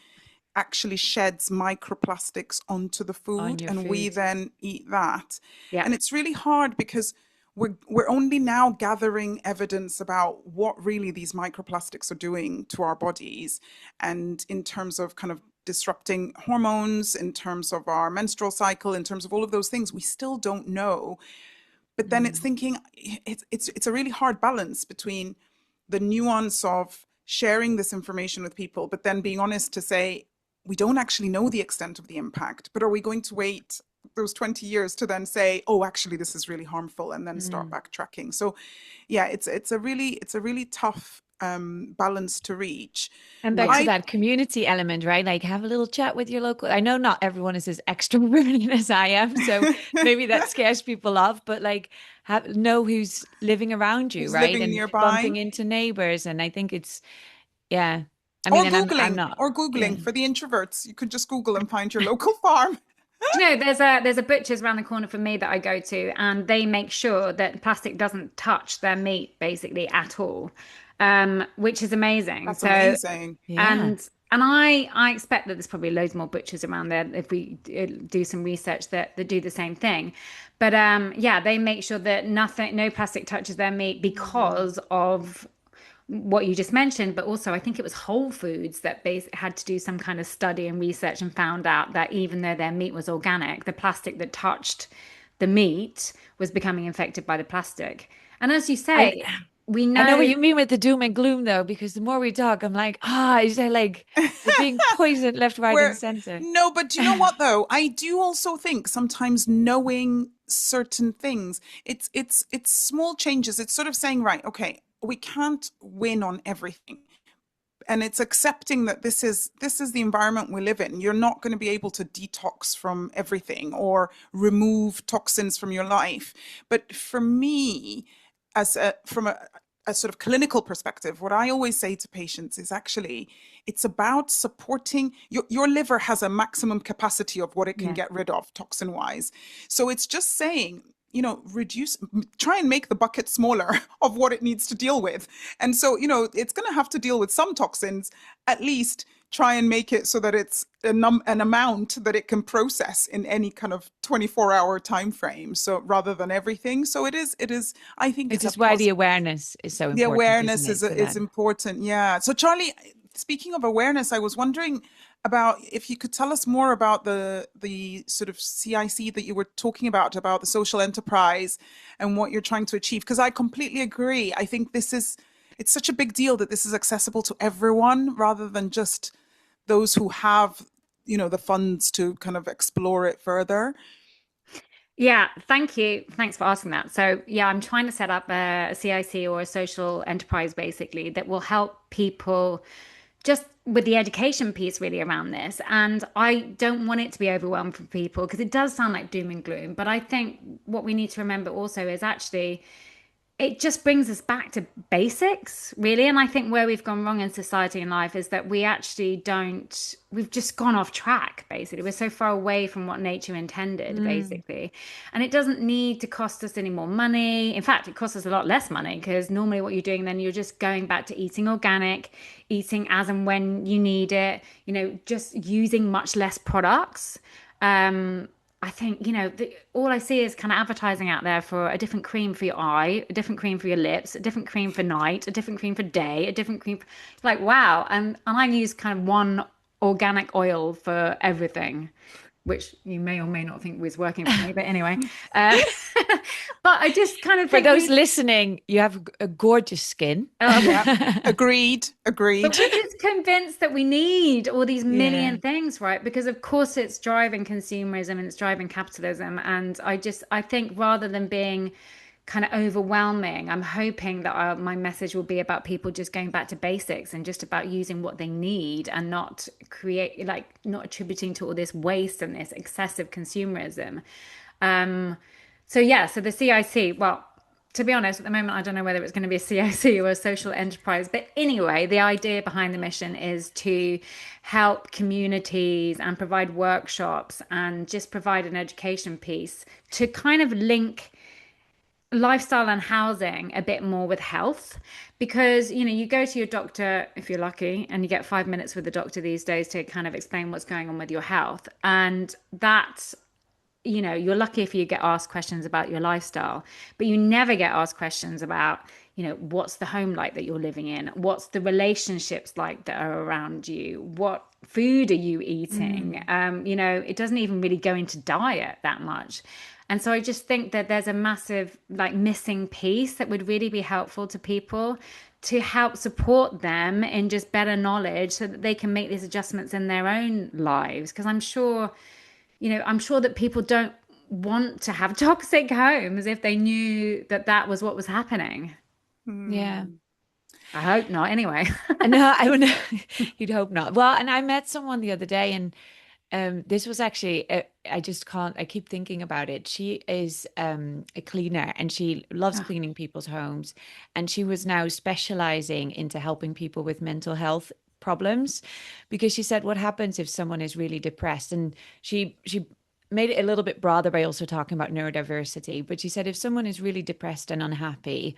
actually sheds microplastics onto the food, and we then eat that. And it's really hard because we're only now gathering evidence about what really these microplastics are doing to our bodies, and in terms of kind of disrupting hormones, in terms of our menstrual cycle, in terms of all of those things, we still don't know. But then it's thinking it's a really hard balance between the nuance of sharing this information with people, but then being honest to say, we don't actually know the extent of the impact, but are we going to wait those 20 years to then say, oh, actually, this is really harmful, and then start backtracking? So yeah, it's a really tough balance to reach. And back to that community element, right? Like have a little chat with your local. I know not everyone is as extroverted as I am, so maybe that scares people off, but like know who's living around you, right? And nearby. Bumping into neighbors. And I think it's, I mean, or Googling for the introverts. You could just Google and find your local farm. There's a butcher's around the corner from me that I go to, and they make sure that plastic doesn't touch their meat basically at all, which is amazing. That's amazing. And I expect that there's probably loads more butchers around there if we do some research that do the same thing. But they make sure that no plastic touches their meat because of what you just mentioned, but also I think it was Whole Foods that had to do some kind of study and research and found out that even though their meat was organic, the plastic that touched the meat was becoming infected by the plastic. And as you say, we I know what know. you mean with the doom and gloom, though, because the more we talk, I'm like, is there like we're being poisoned left, right, and Where center? no, but do you know what though? I do also think sometimes knowing certain things, it's small changes. It's sort of saying, right, okay, we can't win on everything. And it's accepting that this is the environment we live in. You're not going to be able to detox from everything or remove toxins from your life. But for me, from a sort of clinical perspective, what I always say to patients is actually it's about supporting your liver has a maximum capacity of what it can Yeah. get rid of toxin wise. So it's just saying, try and make the bucket smaller of what it needs to deal with. And so, it's going to have to deal with some toxins, at least try and make it so that it's an amount that it can process in any kind of 24-hour time frame. So rather than everything. So I think Which it's a is why the positive. awareness is so The important, isn't awareness it, for is that? important. Yeah. So Charlie, speaking of awareness, I was wondering about if you could tell us more about the sort of CIC that you were talking about the social enterprise and what you're trying to achieve. Because I completely agree. I think it's such a big deal that this is accessible to everyone rather than just those who have, the funds to kind of explore it further. Yeah, thank you. Thanks for asking that. So, yeah, I'm trying to set up a CIC or a social enterprise basically that will help people just with the education piece really around this. And I don't want it to be overwhelmed for people because it does sound like doom and gloom. But I think what we need to remember also is actually it just brings us back to basics, really. And I think where we've gone wrong in society and life is that we actually we've just gone off track, basically. We're so far away from what nature intended, Mm. basically. And it doesn't need to cost us any more money. In fact, it costs us a lot less money because normally what you're doing then you're just going back to eating organic, eating as and when you need it, just using much less products. I think, all I see is kind of advertising out there for a different cream for your eye, a different cream for your lips, a different cream for night, a different cream for day, a different cream. It's like, wow. And I use kind of one organic oil for everything, which you may or may not think was working for me. But anyway, uh, but I just kind of For think those listening, you have a gorgeous skin. Yeah. Agreed. but Agreed. we're just convinced that we need all these Yeah. million things, right? Because of course it's driving consumerism and it's driving capitalism. And I think rather than being kind of overwhelming, I'm hoping that my message will be about people just going back to basics and just about using what they need and not attributing to all this waste and this excessive consumerism. Um, so the CIC, well, to be honest, at the moment, I don't know whether it's going to be a CIC or a social enterprise. But anyway, the idea behind the mission is to help communities and provide workshops and just provide an education piece to kind of link lifestyle and housing a bit more with health because you go to your doctor if you're lucky and you get 5 minutes with the doctor these days to kind of explain what's going on with your health, and that's you're lucky if you get asked questions about your lifestyle, but you never get asked questions about, what's the home like that you're living in? What's the relationships like that are around you? What food are you eating? It doesn't even really go into diet that much. And so I just think that there's a massive like missing piece that would really be helpful to people to help support them in just better knowledge so that they can make these adjustments in their own lives. Because I'm sure that people don't want to have toxic homes if they knew that that was what was happening. Yeah. I hope not, anyway. No, I would. You'd hope not. Well, and I met someone the other day, and this was actually, I just can't, I keep thinking about it. She is a cleaner and she loves Ah, cleaning people's homes. And she was now specializing into helping people with mental health problems because she said, what happens if someone is really depressed? And she made it a little bit broader by also talking about neurodiversity. But she said, if someone is really depressed and unhappy,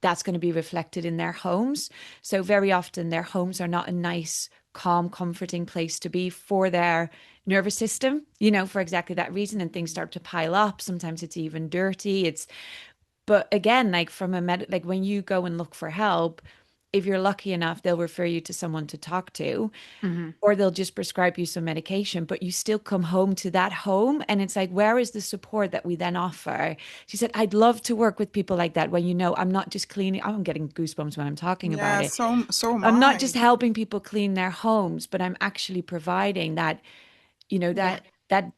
that's going to be reflected in their homes. So very often their homes are not a nice, calm, comforting place to be for their nervous system, for exactly that reason. And things start to pile up. Sometimes it's even dirty. But again, like from like when you go and look for help, if you're lucky enough, they'll refer you to someone to talk to, Mm-hmm. or they'll just prescribe you some medication, but you still come home to that home. And it's like, where is the support that we then offer? She said, I'd love to work with people like that when, I'm not just cleaning. I'm getting goosebumps when I'm talking about Yeah, it. so am I'm not just I. helping people clean their homes, but I'm actually providing that, Yeah. that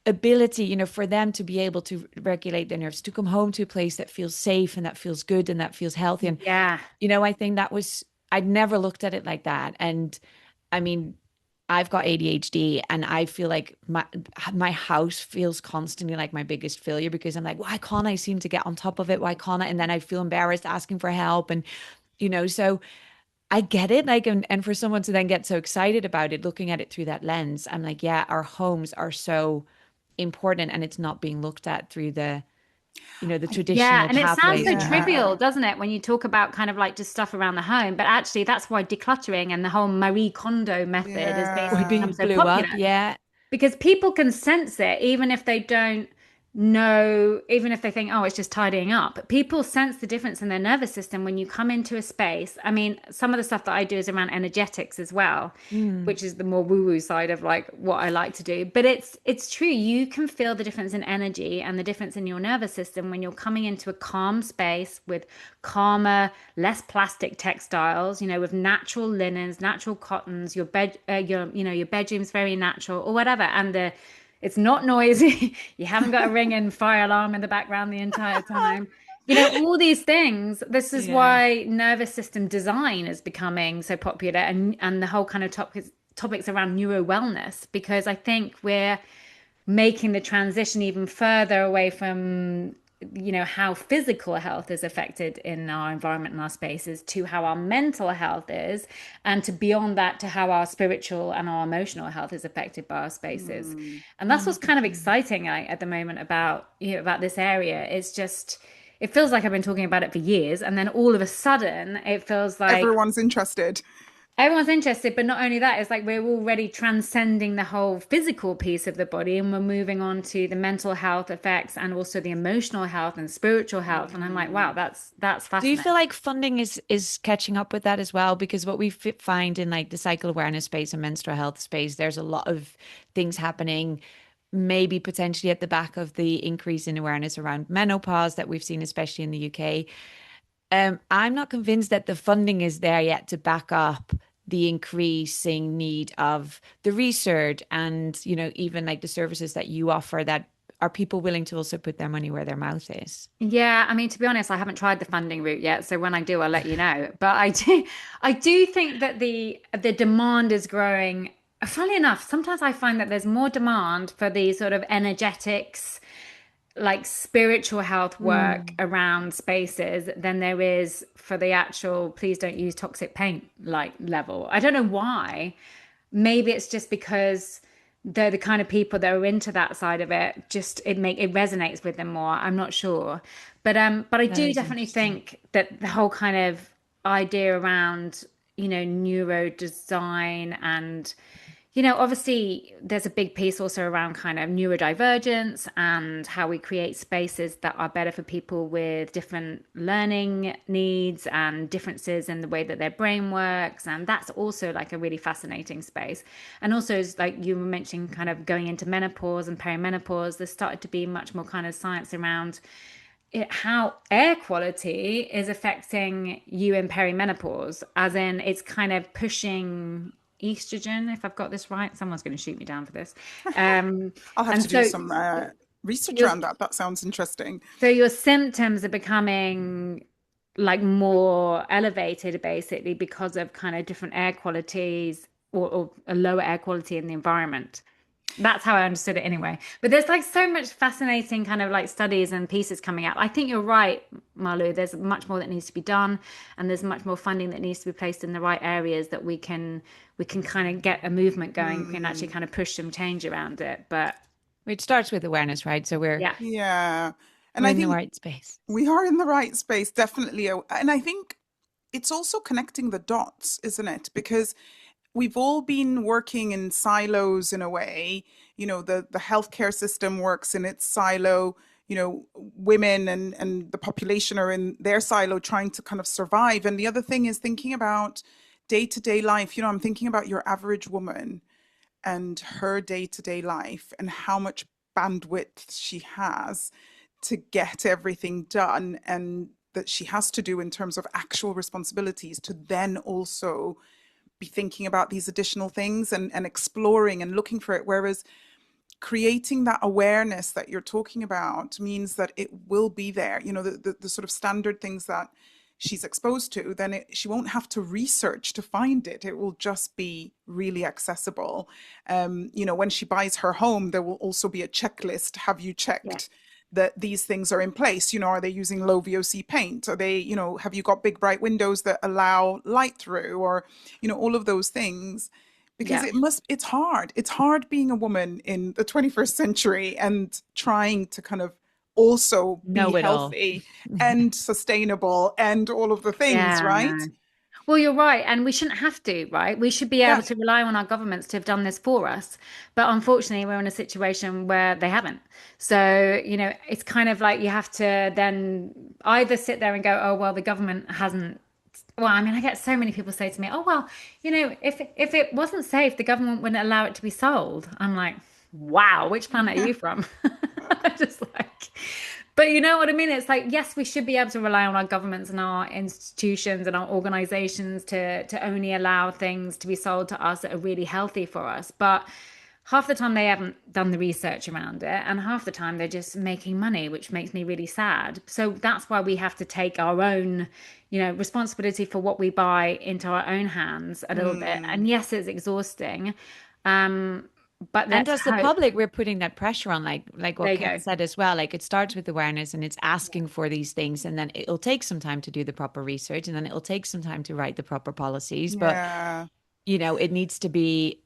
ability, for them to be able to regulate their nerves, to come home to a place that feels safe and that feels good and that feels healthy. And, Yeah. I think I'd never looked at it like that. And I mean, I've got ADHD and I feel like my house feels constantly like my biggest failure because I'm like, why can't I seem to get on top of it? Why can't I? And then I feel embarrassed asking for help. And, so I get it. Like, and for someone to then get so excited about it, looking at it through that lens, I'm like, yeah, our homes are so important and it's not being looked at through the Yeah, traditional and it sounds pathways so we have. trivial, doesn't it, when you talk about kind of like just stuff around the home, but actually that's why decluttering and the whole Marie Kondo method has basically Would Yeah. be become so blew popular. up. Yeah. Because people can sense it even if they don't know, even if they think, oh, it's just tidying up. People sense the difference in their nervous system when you come into a space. I mean, some of the stuff that I do is around energetics as well, Mm. which is the more woo-woo side of like what I like to do. But it's true. You can feel the difference in energy and the difference in your nervous system when you're coming into a calm space with calmer, less plastic textiles, with natural linens, natural cottons, your your bedroom's very natural or whatever. And it's not noisy. You haven't got a ringing fire alarm in the background the entire time. All these things. This is Yeah. why nervous system design is becoming so popular, and the whole kind of topics around neuro wellness, because I think we're making the transition even further away from how physical health is affected in our environment and our spaces to how our mental health is, and to beyond that to how our spiritual and our emotional health is affected by our spaces. Mm. And that's what's kind of exciting, like, at the moment about about this area. It's just, it feels like I've been talking about it for years, and then all of a sudden it feels like Everyone's interested. everyone's interested. But not only that, it's like we're already transcending the whole physical piece of the body, and we're moving on to the mental health effects and also the emotional health and spiritual health. And I'm like, wow, that's Do you fascinating. feel like funding is catching up with that as well? Because what we find in like the cycle awareness space and menstrual health space, there's a lot of things happening, maybe potentially at the back of the increase in awareness around menopause that we've seen, especially in the UK. I'm not convinced that the funding is there yet to back up the increasing need of the research and, even like the services that you offer, that are people willing to also put their money where their mouth is. Yeah, I mean, to be honest, I haven't tried the funding route yet, so when I do, I'll let you know. But I do think that the demand is growing. Funnily enough, sometimes I find that there's more demand for the sort of energetics, like spiritual health work Mm. around spaces than there is for the actual please don't use toxic paint like level. I don't know why. Maybe it's just because they're the kind of people that are into that side of it. Just it resonates with them more. I'm not sure. But I That do is definitely interesting. think that the whole kind of idea around, neuro design and obviously there's a big piece also around kind of neurodivergence and how we create spaces that are better for people with different learning needs and differences in the way that their brain works. And that's also like a really fascinating space. And also, like you were mentioning, kind of going into menopause and perimenopause, there's started to be much more kind of science around how air quality is affecting you in perimenopause, as in it's kind of pushing estrogen, if I've got this right. Someone's going to shoot me down for this. I'll have And to do so some research your around that. That sounds interesting. your symptoms are becoming like more elevated basically because of kind of different air qualities, or a lower air quality in the environment. That's how I understood it anyway. But there's like so much fascinating kind of like studies and pieces coming out. I think you're right, Marlou. There's much more that needs to be done, and there's much more funding that needs to be placed in the right areas that we can kind of get a movement going. We can actually Mm, kind of push some change around it. But It starts with awareness, right? So we're yeah, yeah. And we're I in the think right space. we are in the right space, definitely. And I think it's also connecting the dots, isn't it? Because we've all been working in silos in a way. The healthcare system works in its silo. women and the population are in their silo trying to kind of survive. And the other thing is thinking about day-to-day life. I'm thinking about your average woman and her day-to-day life and how much bandwidth she has to get everything done, and that she has to do in terms of actual responsibilities, to then also be thinking about these additional things and exploring and looking for it. Whereas creating that awareness that you're talking about means that it will be there, the sort of standard things that she's exposed to, then she won't have to research to find it. It will just be really accessible. When she buys her home, there will also be a checklist. Have you checked that these things are in place? Are they using low VOC paint? Are they, have you got big bright windows that allow light through? Or, all of those things. Because it's hard being a woman in the 21st century and trying to kind of also be healthy and sustainable and all of the things, right? No. Well, you're right. And we shouldn't have to, right? We should be able to rely on our governments to have done this for us. But unfortunately, we're in a situation where they haven't. So, it's kind of like you have to then either sit there and go, oh, well, the government hasn't. Well, I mean, I get so many people say to me, oh, well, if it wasn't safe, the government wouldn't allow it to be sold. I'm like, wow, which planet are you from? Just like, but you know what I mean? It's like, yes, we should be able to rely on our governments and our institutions and our organizations to only allow things to be sold to us that are really healthy for us. But half the time they haven't done the research around it, and half the time they're just making money, which makes me really sad. So that's why we have to take our own, responsibility for what we buy into our own hands a little bit. And yes, it's exhausting. But and as the public, we're putting that pressure on, like what Kat said as well. Like, it starts with awareness and it's asking for these things, and then it'll take some time to do the proper research, and then it'll take some time to write the proper policies. But it needs to be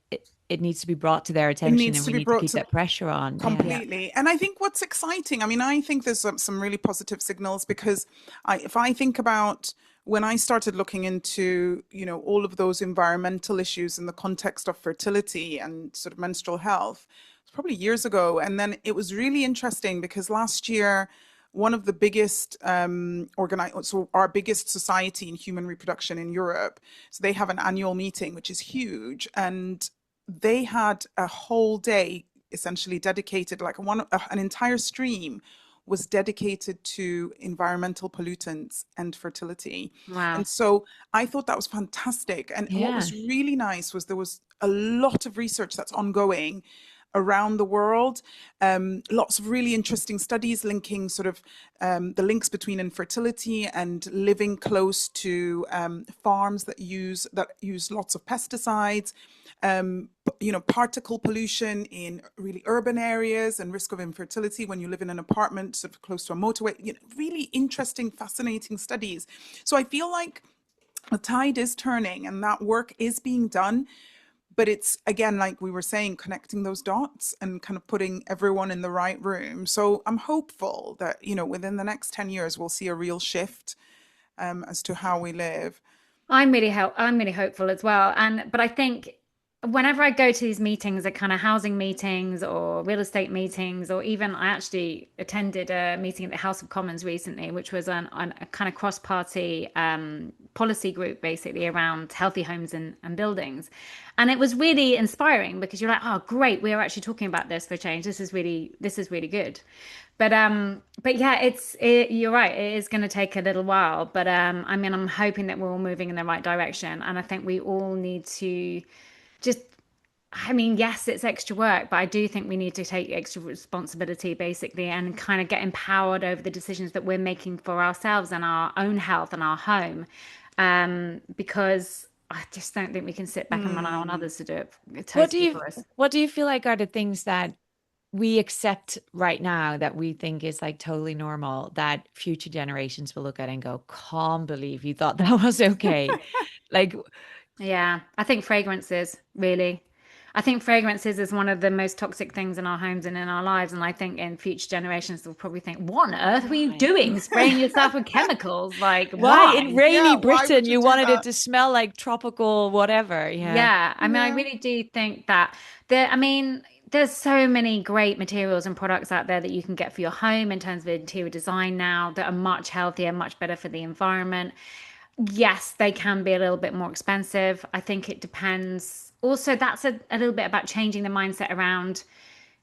brought to their attention, and we need to keep that pressure on completely. Yeah. And I think what's exciting, I think there's some really positive signals, because if I think about when I started looking into, all of those environmental issues in the context of fertility and sort of menstrual health, it's probably years ago. And then it was really interesting because last year, one of the biggest so our biggest society in human reproduction in Europe, so they have an annual meeting, which is huge. And they had a whole day essentially dedicated, like an entire stream was dedicated to environmental pollutants and fertility. Wow. And so I thought that was fantastic. And what was really nice was there was a lot of research that's ongoing around the world. Lots of really interesting studies linking sort of the links between infertility and living close to farms that use lots of pesticides. Particle pollution in really urban areas and risk of infertility when you live in an apartment sort of close to a motorway. Really interesting, fascinating studies. So I feel like the tide is turning and that work is being done. But it's, again, like we were saying, connecting those dots and kind of putting everyone in the right room. So I'm hopeful that, within the next 10 years, we'll see a real shift as to how we live. I'm really hopeful as well. But I think whenever I go to these meetings, the kind of housing meetings or real estate meetings, or even I actually attended a meeting at the House of Commons recently, which was a kind of cross-party policy group basically around healthy homes and buildings. And it was really inspiring because you're like, oh, great, we are actually talking about this for change. This is really good. But yeah, you're right. It is going to take a little while, but I'm hoping that we're all moving in the right direction. And I think we all need to yes, it's extra work, but I do think we need to take extra responsibility basically and kind of get empowered over the decisions that we're making for ourselves and our own health and our home. Because I just don't think we can sit back and rely on others to do it. What do you feel like are the things that we accept right now that we think is like totally normal, that future generations will look at and go, can't believe you thought that was okay? Yeah, I think fragrances, really. I think fragrances is one of the most toxic things in our homes and in our lives. And I think in future generations, they'll probably think, what on earth were you doing? Spraying yourself with chemicals? Like, why? In rainy Britain, you wanted it to smell like tropical whatever. Yeah. I really do think that there's so many great materials and products out there that you can get for your home in terms of interior design now that are much healthier, much better for the environment. Yes, they can be a little bit more expensive. I think it depends. Also, that's a little bit about changing the mindset around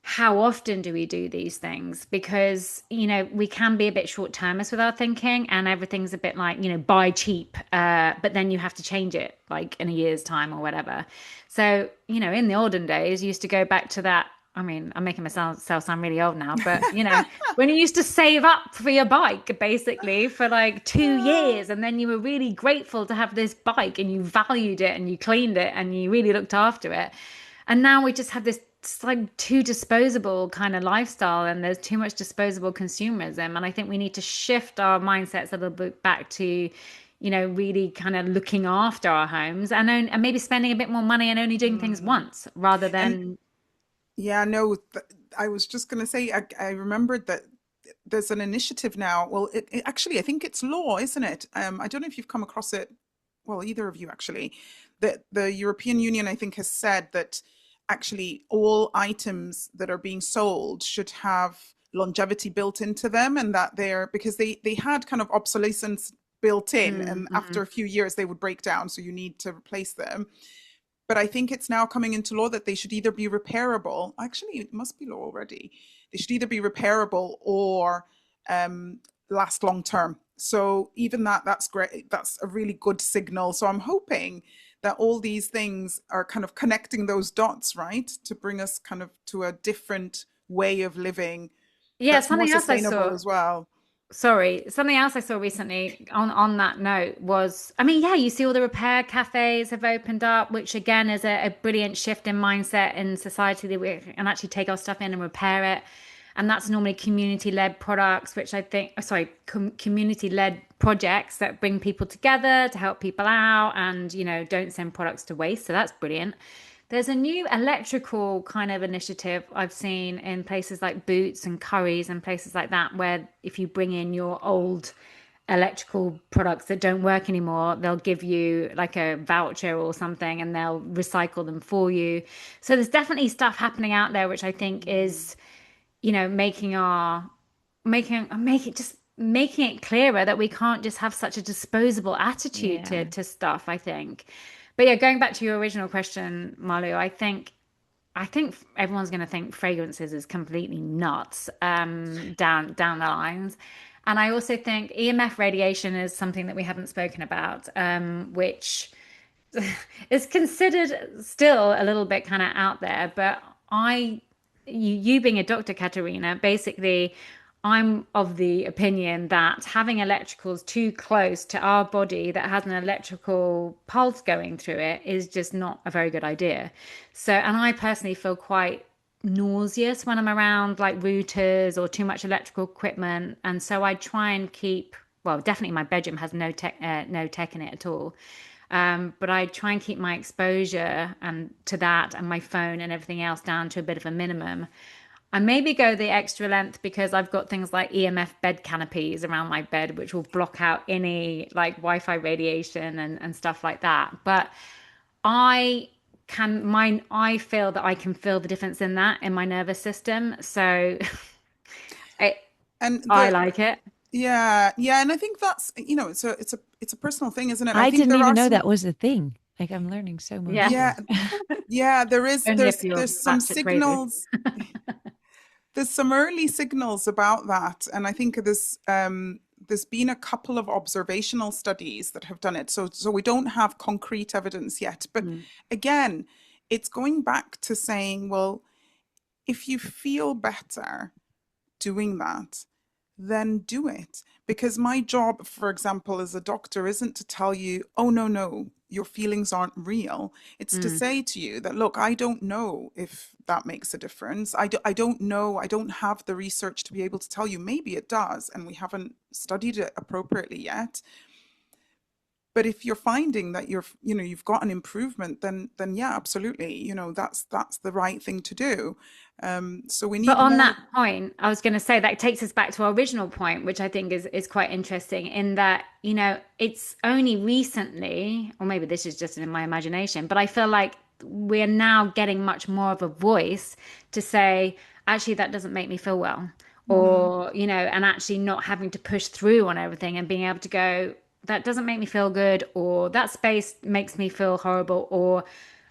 how often do we do these things? Because, we can be a bit short-termist with our thinking, and everything's a bit like, buy cheap, but then you have to change it like in a year's time or whatever. So, in the olden days, you used to go back to that. I mean, I'm making myself sound really old now, but when you used to save up for your bike basically for like 2 years, and then you were really grateful to have this bike and you valued it and you cleaned it and you really looked after it. And now we just have this, it's like too disposable kind of lifestyle, and there's too much disposable consumerism. And I think we need to shift our mindsets a little bit back to, really kind of looking after our homes and maybe spending a bit more money and only doing things once rather And than. yeah, no, I was just going to say, I remembered that there's an initiative now. Well, actually, I think it's law, isn't it? I don't know if you've come across it. Well, either of you actually. That the European Union, I think, has said that actually all items that are being sold should have longevity built into them, and that because they had kind of obsolescence built in, and after a few years they would break down, so you need to replace them. But I think it's now coming into law that they should either be repairable. Actually, it must be law already. They should either be repairable or last long term. So even that's great. That's a really good signal. So I'm hoping that all these things are kind of connecting those dots, right? To bring us kind of to a different way of living Yeah, that's more something else I sustainable saw. as well. Sorry, something else I saw recently on that note was, I mean, yeah, you see all the repair cafes have opened up, which again is a brilliant shift in mindset in society that we can actually take our stuff in and repair it. And that's normally community-led products, which I think, sorry, community-led projects that bring people together to help people out and, don't send products to waste. So that's brilliant. There's a new electrical kind of initiative I've seen in places like Boots and Currys and places like that, where if you bring in your old electrical products that don't work anymore, they'll give you like a voucher or something and they'll recycle them for you. So there's definitely stuff happening out there, which I think is, making making it clearer that we can't just have such a disposable attitude to Yeah. stuff, I think. But yeah, going back to your original question, Marlou, I think everyone's going to think fragrances is completely nuts down the lines. And I also think EMF radiation is something that we haven't spoken about, which is considered still a little bit kind of out there. But you being a doctor, Katerina, basically, I'm of the opinion that having electricals too close to our body that has an electrical pulse going through it is just not a very good idea. So, and I personally feel quite nauseous when I'm around like routers or too much electrical equipment. And so I try and keep, well, definitely my bedroom has no tech in it at all. But I try and keep my exposure and to that and my phone and everything else down to a bit of a minimum. I maybe go the extra length because I've got things like EMF bed canopies around my bed, which will block out any like Wi-Fi radiation and stuff like that. But I I feel that I can feel the difference in that in my nervous system. So I, And I like it. yeah, and I think that's, it's a personal thing, isn't it? I I think didn't there even are know some, that was a thing. Like I'm learning so much Yeah. here. yeah, yeah, Only if you're there's some batshit crazy. signals. There's some early signals about that, and I think there's been a couple of observational studies that have done it. So we don't have concrete evidence yet, but Mm. again, it's going back to saying, well, if you feel better doing that, then do it. Because my job, for example, as a doctor, isn't to tell you, oh, no, your feelings aren't real. It's to Mm. say to you that, look, I don't know if that makes a difference. I don't know. I don't have the research to be able to tell you. Maybe it does, and we haven't studied it appropriately yet. But if you're finding that you've got an improvement, then yeah, absolutely, that's the right thing to do. So we But need on more. that point, I was going to say that takes us back to our original point, which I think is quite interesting in that, it's only recently, or maybe this is just in my imagination, but I feel like we're now getting much more of a voice to say, actually, that doesn't make me feel well. Or, and actually not having to push through on everything and being able to go, that doesn't make me feel good, or that space makes me feel horrible, or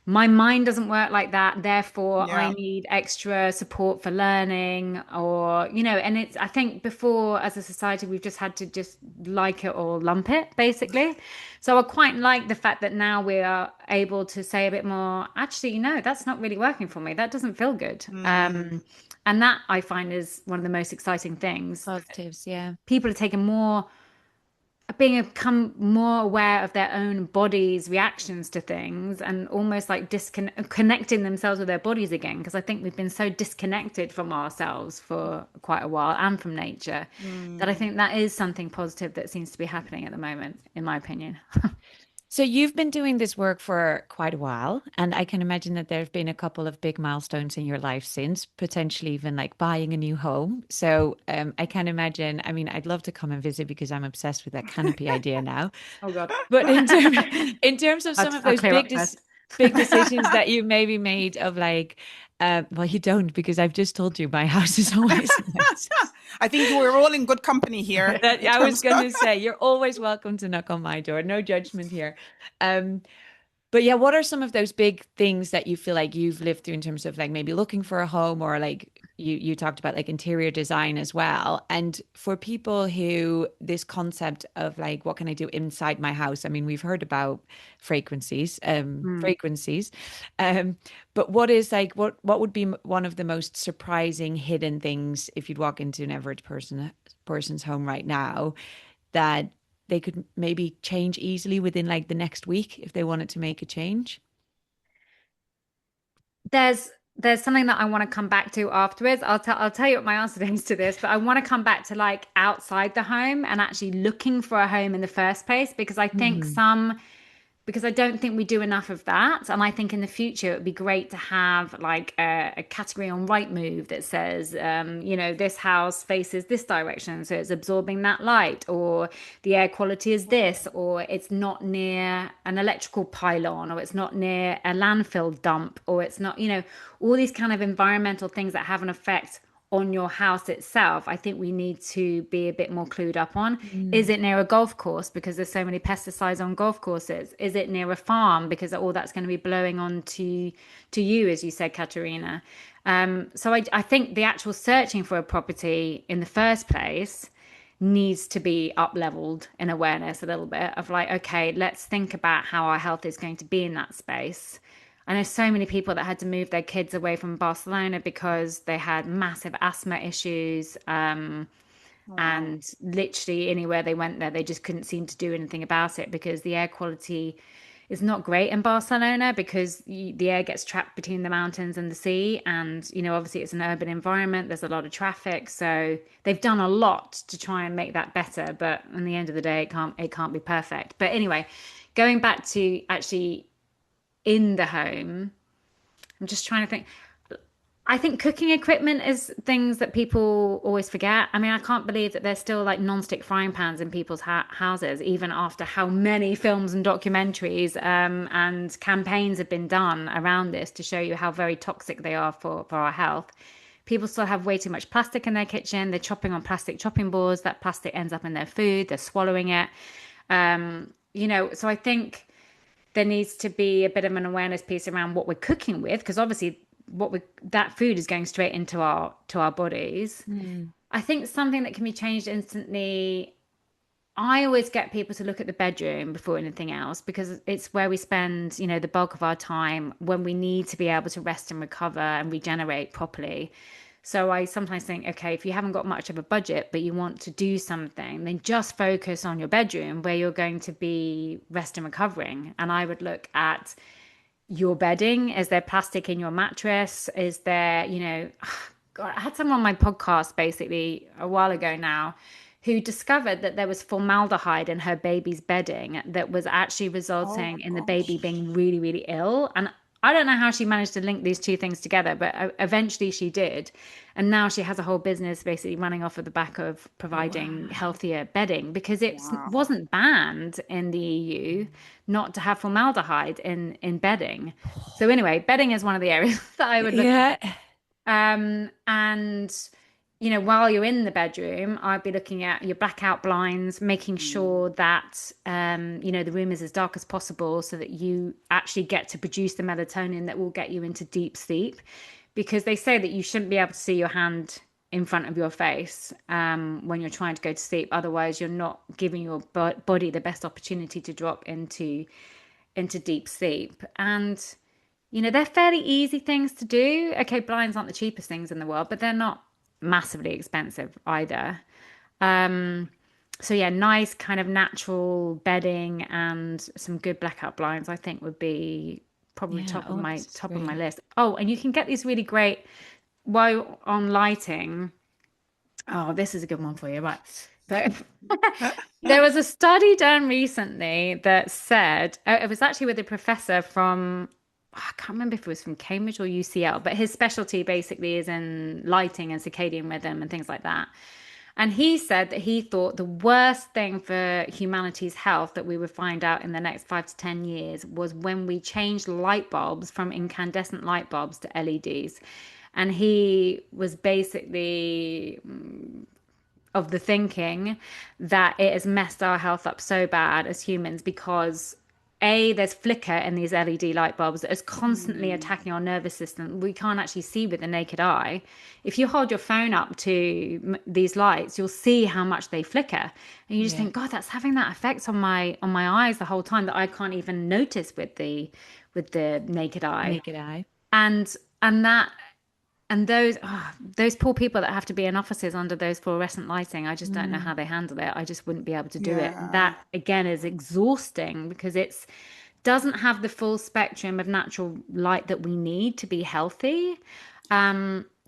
my mind doesn't work like that, therefore I Yeah. need extra support for learning, or and it's, I think before as a society we've just had to just like it or lump it basically. So I quite like the fact that now we are able to say a bit more, actually, that's not really working for me, that doesn't feel good. And that I find is one of the most exciting things. Positives, yeah. People are taking more, become more aware of their own bodies' reactions to things, and almost like connecting themselves with their bodies again. Because I think we've been so disconnected from ourselves for quite a while, and from nature, that I think that is something positive that seems to be happening at the moment, in my opinion. So you've been doing this work for quite a while, and I can imagine that there have been a couple of big milestones in your life since, potentially even like buying a new home. So I can imagine, I mean, I'd love to come and visit because I'm obsessed with that canopy idea now. Oh God. But in terms of some of I'll those clear up first. big decisions that you maybe made of like, well, you don't, because I've just told you my house is always a mess. I think we're all in good company here That in I was terms going of to say, you're always welcome to knock on my door. No judgment here. Um, but yeah, what are some of those big things that you feel like you've lived through in terms of like maybe looking for a home, or like you talked about like interior design as well. And for people who this concept of like what can I do inside my house? I mean, we've heard about frequencies. Um, but what is like what would be one of the most surprising hidden things if you'd walk into an average person's home right now that they could maybe change easily within like the next week if they wanted to make a change? There's something that I want to come back to afterwards. I'll tell you what my answer is to this, but I want to come back to like outside the home and actually looking for a home in the first place, because I think Hmm. because I don't think we do enough of that. And I think in the future, it would be great to have like a category on Rightmove that says, this house faces this direction, so it's absorbing that light, or the air quality is this, or it's not near an electrical pylon, or it's not near a landfill dump, or it's not, all these kind of environmental things that have an effect on your house itself. I think we need to be a bit more clued up on. Is Mm. it near a golf course because there's so many pesticides on golf courses? Is it near a farm because all that's going to be blowing on to you, as you said, Katerina? So I think the actual searching for a property in the first place needs to be up leveled in awareness a little bit of like, okay, let's think about how our health is going to be in that space. I know so many people that had to move their kids away from Barcelona because they had massive asthma issues. wow. And literally anywhere they went there, they just couldn't seem to do anything about it because the air quality is not great in Barcelona, because the air gets trapped between the mountains and the sea. And, obviously it's an urban environment. There's a lot of traffic. So they've done a lot to try and make that better. But in the end of the day, it can't be perfect. But anyway, going back to actually in the home, I'm just trying to think. I think cooking equipment is things that people always forget. I mean, I can't believe that there's still like non-stick frying pans in people's houses, even after how many films and documentaries and campaigns have been done around this to show you how very toxic they are for our health. People still have way too much plastic in their kitchen. They're chopping on plastic chopping boards. That plastic ends up in their food. They're swallowing it. So I think there needs to be a bit of an awareness piece around what we're cooking with, because obviously that food is going straight into our bodies. Mm. I think something that can be changed instantly. I always get people to look at the bedroom before anything else, because it's where we spend, the bulk of our time when we need to be able to rest and recover and regenerate properly. So I sometimes think, okay, if you haven't got much of a budget, but you want to do something, then just focus on your bedroom where you're going to be rest and recovering. And I would look at your bedding. Is there plastic in your mattress? Is there, God, I had someone on my podcast basically a while ago now who discovered that there was formaldehyde in her baby's bedding that was actually Oh resulting in the baby gosh. being really, really ill. And I don't know how she managed to link these two things together, but eventually she did. And now she has a whole business basically running off of the back of providing Wow. healthier bedding, because it Wow. wasn't banned in the EU not to have formaldehyde in bedding. So anyway, bedding is one of the areas that I would look at. Yeah. And while you're in the bedroom, I'd be looking at your blackout blinds, making Mm. sure that the room is as dark as possible so that you actually get to produce the melatonin that will get you into deep sleep. Because they say that you shouldn't be able to see your hand in front of your face when you're trying to go to sleep. Otherwise, you're not giving your body the best opportunity to drop into deep sleep. And they're fairly easy things to do. Okay, blinds aren't the cheapest things in the world, but they're not massively expensive either. Um, so yeah, nice kind of natural bedding and some good blackout blinds, I think would be probably Yeah. top of Oh, my this is top of my great. list. Oh, and you can get these really great while on lighting. Oh, this is a good one for you, right? So there was a study done recently that said it was actually with a professor from I can't remember if it was from Cambridge or UCL, but his specialty basically is in lighting and circadian rhythm and things like that. And he said that he thought the worst thing for humanity's health that we would find out in the next 5 to 10 years was when we changed light bulbs from incandescent light bulbs to LEDs. And he was basically of the thinking that it has messed our health up so bad as humans because there's flicker in these LED light bulbs that is constantly Mm. attacking our nervous system. We can't actually see with the naked eye. If you hold your phone up to these lights, you'll see how much they flicker, and you just Yeah. think, God, that's having that effect on my eyes the whole time that I can't even notice with the naked eye. Naked eye. And that and those poor people that have to be in offices under those fluorescent lighting, I just don't know Mm. how they handle it. I just wouldn't be able to do it. Yeah. That again is exhausting because it's doesn't have the full spectrum of natural light that we need to be healthy.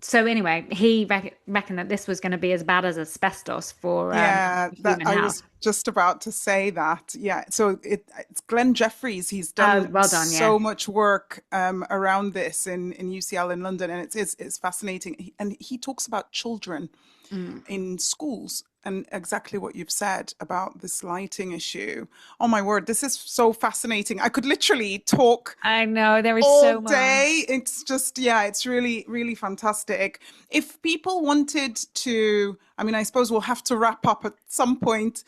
So anyway, he reckoned that this was going to be as bad as asbestos for Yeah, that human I health. was just about to say that. Yeah, so it's Glenn Jeffries. He's Oh, done well done, yeah. so much work around this in UCL in London, and it's fascinating. And he talks about children Mm. in schools and exactly what you've said about this lighting issue. Oh my word, this is so fascinating. I could literally talk I know there is all so much. day. It's just, yeah, it's really, really fantastic. If people wanted to, I mean, I suppose we'll have to wrap up at some point,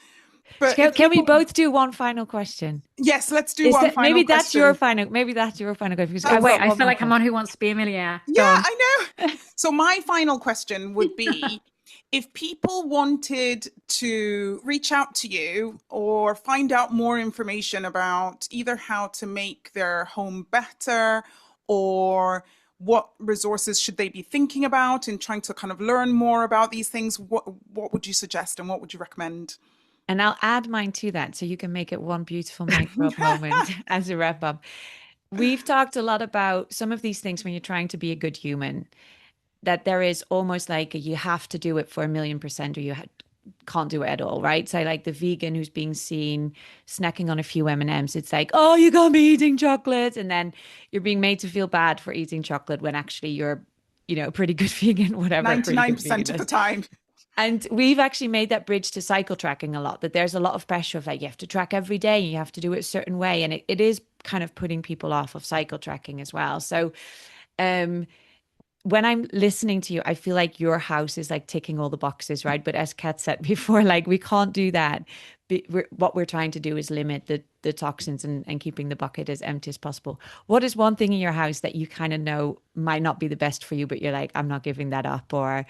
but if Can we people, both do one final question? yes, let's do Is one that final maybe that's your question. final? Maybe that's your final question because Oh I've That's, wait, got I one feel more like I'm question. on Who Wants to Be a Millionaire. Go yeah, on. I know. So my final question would be, if people wanted to reach out to you or find out more information about either how to make their home better or what resources should they be thinking about in trying to kind of learn more about these things, what would you suggest and what would you recommend? And I'll add mine to that so you can make it one beautiful mic drop moment as a wrap up. We've talked a lot about some of these things when you're trying to be a good human, that there is almost like you have to do it for 1,000,000% or you can't do it at all, right? So like the vegan who's being seen snacking on a few M&Ms, it's like, oh, you can't be eating chocolate. And then you're being made to feel bad for eating chocolate when actually you're, a pretty good vegan, whatever a pretty good vegan 99% of the is. time. And we've actually made that bridge to cycle tracking a lot, that there's a lot of pressure of like, you have to track every day, you have to do it a certain way. And it is kind of putting people off of cycle tracking as well. So um, when I'm listening to you, I feel like your house is like ticking all the boxes, right? But as Kat said before, like we can't do that. What we're trying to do is limit the toxins and keeping the bucket as empty as possible. What is one thing in your house that you kind of know might not be the best for you, but you're like, I'm not giving that up? Or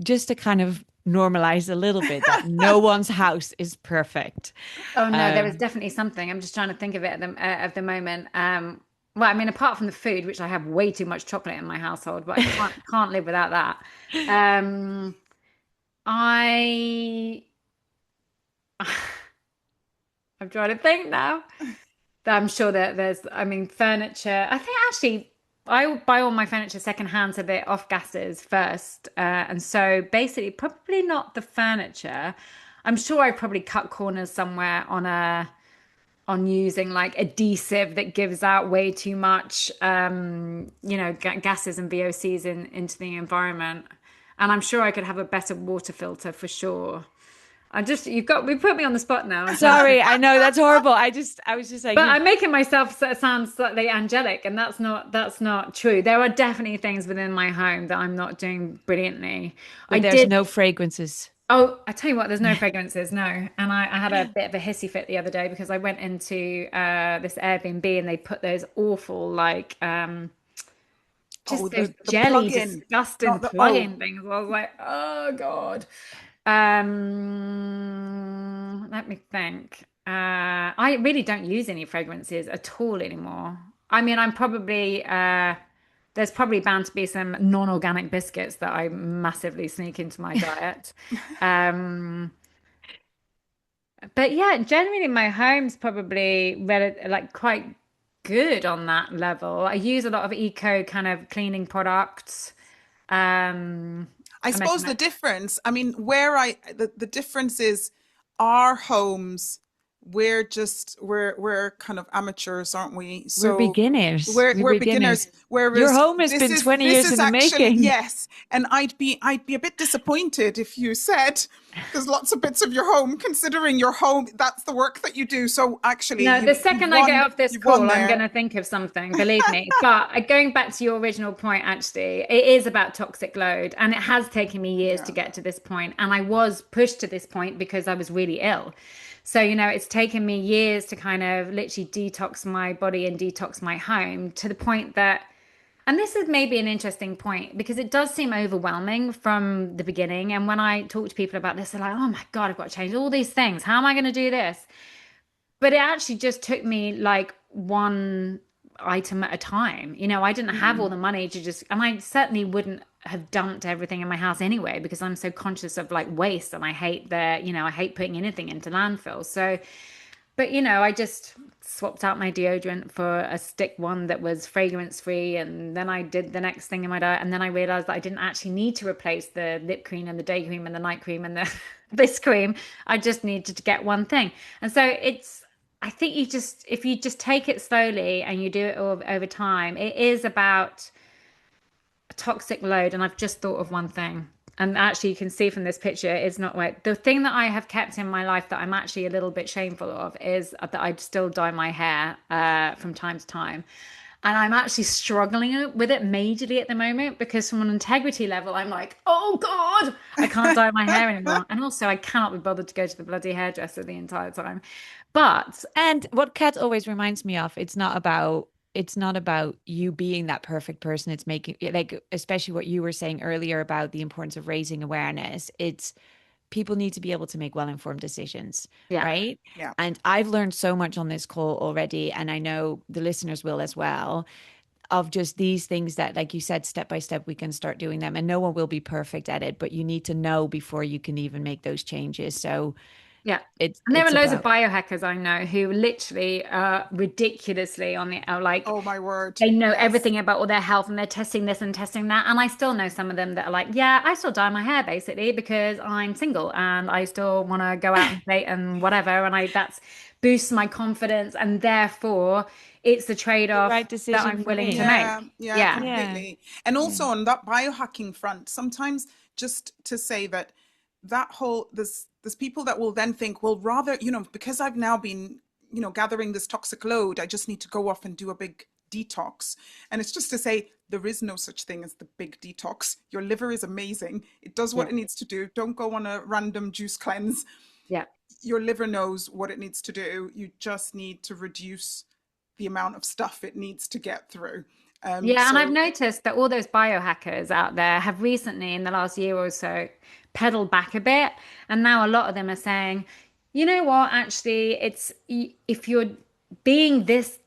just to kind of normalize a little bit that no one's house is perfect. Oh no, there is Um, definitely something. I'm just trying to think of it at the moment. Well, I mean, apart from the food, which I have way too much chocolate in my household, but I can't live without that. Um, I I'm trying to think now. I'm sure that there's, I mean, furniture. I think actually I buy all my furniture secondhand, so they're off gases first. And so basically, probably not the furniture. I'm sure I probably cut corners somewhere on on using like adhesive that gives out way too much, gases and VOCs into the environment. And I'm sure I could have a better water filter for sure. We put me on the spot now. Sorry, I know that's horrible. I was just like, but I'm making myself sound slightly angelic, and that's not true. There are definitely things within my home that I'm not doing brilliantly. There's no fragrances. Oh, I tell you what, there's no fragrances, no. And I had a bit of a hissy fit the other day because I went into this Airbnb and they put those awful those jelly, disgusting plug-in things. I was like, oh God. Let me think. I really don't use any fragrances at all anymore. I mean, there's probably bound to be some non-organic biscuits that I massively sneak into my diet. But yeah, generally my home's probably quite good on that level. I use a lot of eco kind of cleaning products. I suppose the difference, I mean, the difference is our homes, we're kind of amateurs, aren't we? So we're beginners. We're beginners. Whereas your home has been 20 years in the making. Yes. And I'd be a bit disappointed if you said there's lots of bits of your home, considering your home, that's the work that you do. So actually, no, the second I get off this call, I'm going to think of something, believe me. But going back to your original point, actually, it is about toxic load, and it has taken me years to get to this point. And I was pushed to this point because I was really ill. So, it's taken me years to kind of literally detox my body and detox my home to the point that, and this is maybe an interesting point because it does seem overwhelming from the beginning. And when I talk to people about this, they're like, oh my God, I've got to change all these things. How am I going to do this? But it actually just took me like one item at a time. I didn't have all the money to and I certainly wouldn't have dumped everything in my house anyway, because I'm so conscious of like waste, and I hate I hate putting anything into landfill. So, but I just swapped out my deodorant for a stick one that was fragrance free, and then I did the next thing in my diet, and then I realized that I didn't actually need to replace the lip cream and the day cream and the night cream and the this cream. I just needed to get one thing. And so I think if you just take it slowly and you do it over time, it is about a toxic load. And I've just thought of one thing. And actually, you can see from this picture, it's not like the thing that I have kept in my life that I'm actually a little bit shameful of is that I still dye my hair from time to time. And I'm actually struggling with it majorly at the moment because from an integrity level, I'm like, oh God, I can't dye my hair anymore. And also I cannot be bothered to go to the bloody hairdresser the entire time. And what Kat always reminds me of, it's not about you being that perfect person. It's making, like, especially what you were saying earlier about the importance of raising awareness. It's people need to be able to make well-informed decisions, right? Yeah. And I've learned so much on this call already, and I know the listeners will as well, of just these things that, like you said, step by step, we can start doing them, and no one will be perfect at it, but you need to know before you can even make those changes. So yeah, and there are loads of biohackers I know who literally ridiculously on the like, oh my word, they know everything about all their health, and they're testing this and testing that. And I still know some of them that are like, yeah, I still dye my hair basically because I'm single and I still want to go out and date and whatever, and that's boosts my confidence, and therefore it's the trade-off that I'm willing to make. Yeah, completely. And also on that biohacking front, sometimes just to say that whole there's people that will then think, well, rather, because I've now been, gathering this toxic load, I just need to go off and do a big detox. And it's just to say, there is no such thing as the big detox. Your liver is amazing. It does what it needs to do. Don't go on a random juice cleanse. Yeah. Your liver knows what it needs to do. You just need to reduce the amount of stuff it needs to get through. And I've noticed that all those biohackers out there have recently, in the last year or so, pedaled back a bit. And now a lot of them are saying, you know what, actually, if you're being this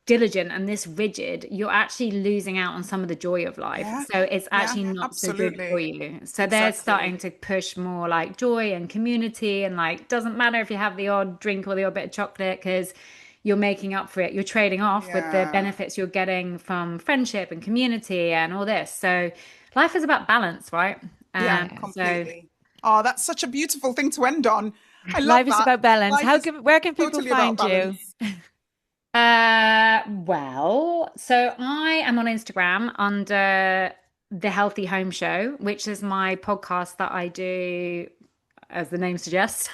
diligent and this rigid, you're actually losing out on some of the joy of life. So it's actually not so good for you. So they're starting to push more like joy and community, and like, doesn't matter if you have the odd drink or the odd bit of chocolate, because you're making up for it. You're trading off with the benefits you're getting from friendship and community and all this. So life is about balance, right? Yeah, completely. Oh, that's such a beautiful thing to end on. I love Life is that. about balance. Life is Where can people totally about find you? balance. Well, so I am on Instagram under The Healthy Home Show, which is my podcast that I do, as the name suggests,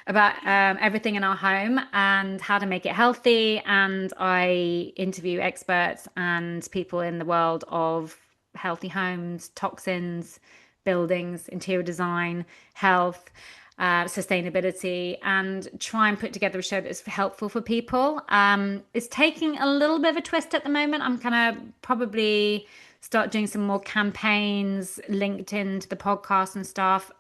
about everything in our home and how to make it healthy. And I interview experts and people in the world of healthy homes, toxins, buildings, interior design, health, sustainability, and try and put together a show that's helpful for people. It's taking a little bit of a twist at the moment. I'm kind of probably start doing some more campaigns linked into the podcast and stuff.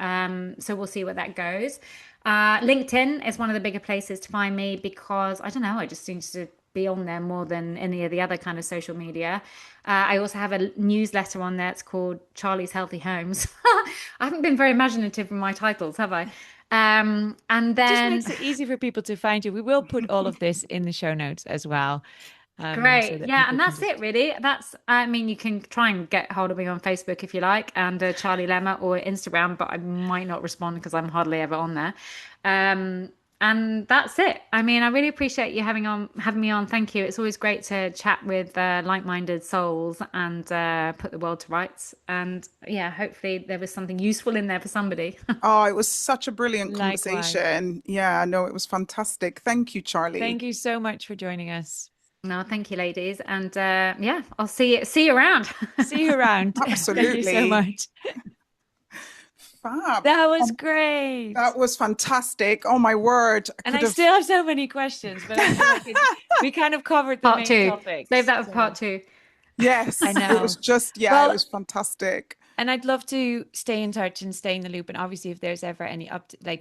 So we'll see where that goes. LinkedIn is one of the bigger places to find me because I don't know, I just seem to be on there more than any of the other kind of social media. I also have a newsletter on there. It's called Charlie's Healthy Homes. I haven't been very imaginative in my titles, have I? And Just then makes it easy for people to find you. We will put all of this in the show notes as well. So great. that Yeah, people and can that's just... it really. I mean, you can try and get hold of me on Facebook if you like, and Charlie Lemmer, or Instagram, but I might not respond because I'm hardly ever on there. And that's it. I mean, I really appreciate you having me on. Thank you. It's always great to chat with like-minded souls and put the world to rights. And yeah, hopefully there was something useful in there for somebody. Oh, it was such a brilliant Likewise. conversation. Yeah, no, it was fantastic. Thank you, Charlie. Thank you so much for joining us. No, thank you, ladies. And yeah, I'll see you around. See you around. Absolutely. Thank you so much. Fab. That was great. That was fantastic. Oh my word. I still have so many questions, but I feel like we kind of covered the Part main two. topics. Save that for part two. Yes. I know. It was just, yeah, it was fantastic. And I'd love to stay in touch and stay in the loop. And obviously, if there's ever any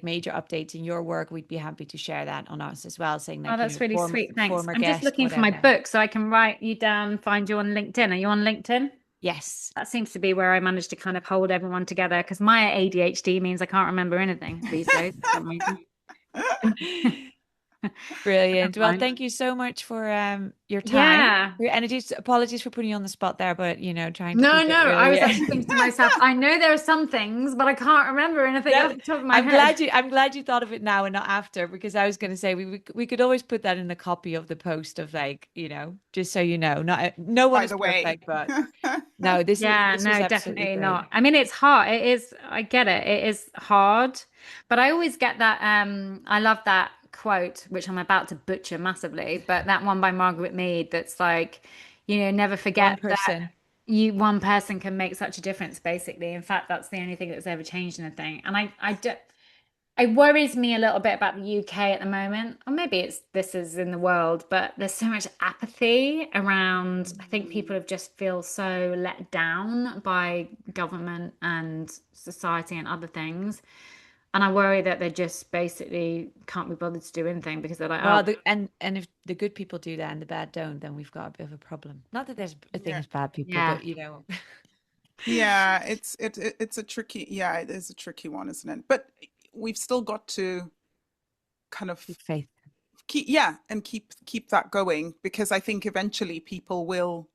major updates in your work, we'd be happy to share that on us as well. Saying like, oh, that's really sweet. Thanks. I'm just looking for my book so I can write you down, find you on LinkedIn. Are you on LinkedIn? Yes. That seems to be where I managed to kind of hold everyone together because my ADHD means I can't remember anything these days for some reason. Brilliant. Well, thank you so much for your time, your energies. Apologies for putting you on the spot there, but trying to really... I was actually thinking to myself, I know there are some things, but I can't remember anything off the top of my head. I'm glad you thought of it now and not after, because I was going to say we could always put that in the copy of the post of just so you know, no one is perfect, but no, this is definitely not. I mean, it's hard. It is. I get it. It is hard, but I always get that. I love that quote, which I'm about to butcher massively, but that one by Margaret Mead that's like, never forget that one person can make such a difference, basically. In fact, that's the only thing that's ever changed anything. And it worries me a little bit about the UK at the moment, or maybe this is in the world, but there's so much apathy around. I think people have just feel so let down by government and society and other things. And I worry that they just basically can't be bothered to do anything because they're like, and if the good people do that and the bad don't, then we've got a bit of a problem. Not that there's a thing as bad people, but Yeah, it's a tricky. Yeah, it is a tricky one, isn't it? But we've still got to kind of keep faith. Keep that going, because I think eventually people will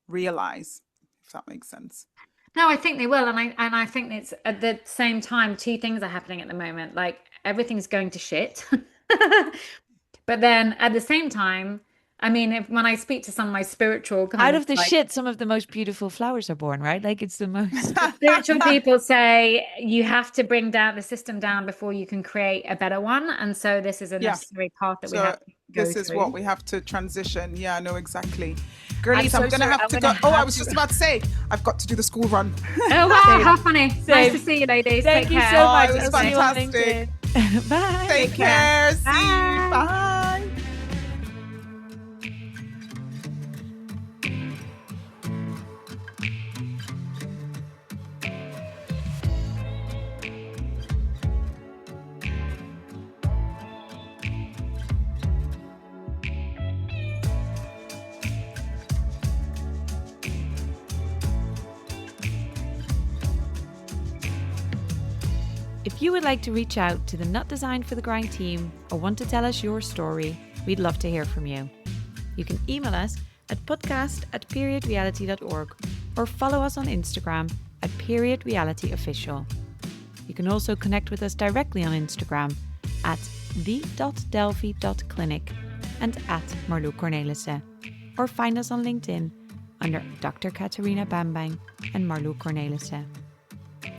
realize, if that makes sense. No, I think they will, and I think it's at the same time, two things are happening at the moment. Like everything's going to shit, but then at the same time, I mean, when I speak to some of my spiritual out of the shit, some of the most beautiful flowers are born, right? Like it's the most spiritual people say you have to bring down the system down before you can create a better one, and so this is a necessary path that we have to go this is through. What we have to transition. Yeah, no, exactly. Girlies, I'm gonna have to go. I was just about to say I've got to do the school run. Oh wow, how funny! Nice to see you, ladies. Thank you so much. It was fantastic. Bye. Take care. See you. Bye. If you would like to reach out to the Not Designed for the Grind team or want to tell us your story, we'd love to hear from you. You can email us at podcast@periodreality.org or follow us on Instagram @periodrealityofficial. You can also connect with us directly on Instagram at the.delphi.clinic and at Marlou Cornelissen, or find us on LinkedIn under Dr. Katarina Bambang and Marlou Cornelissen.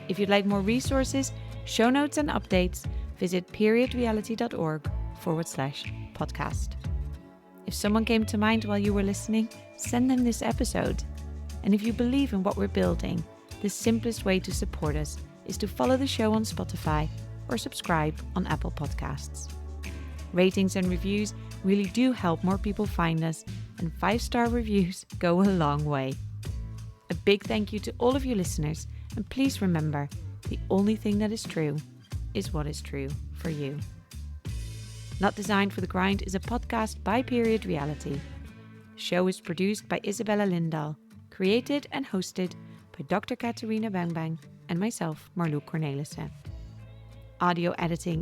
If you'd like more resources, show notes and updates, visit periodreality.org/podcast. If someone came to mind while you were listening, send them this episode. And if you believe in what we're building, the simplest way to support us is to follow the show on Spotify or subscribe on Apple Podcasts. Ratings and reviews really do help more people find us, and 5-star reviews go a long way. A big thank you to all of you listeners, and please remember, the only thing that is true is what is true for you. Not Designed for the Grind is a podcast by Period Reality. The show is produced by Isabella Lindahl, created and hosted by Dr. Katarina Bambang and myself, Marlou Cornelissen. Audio editing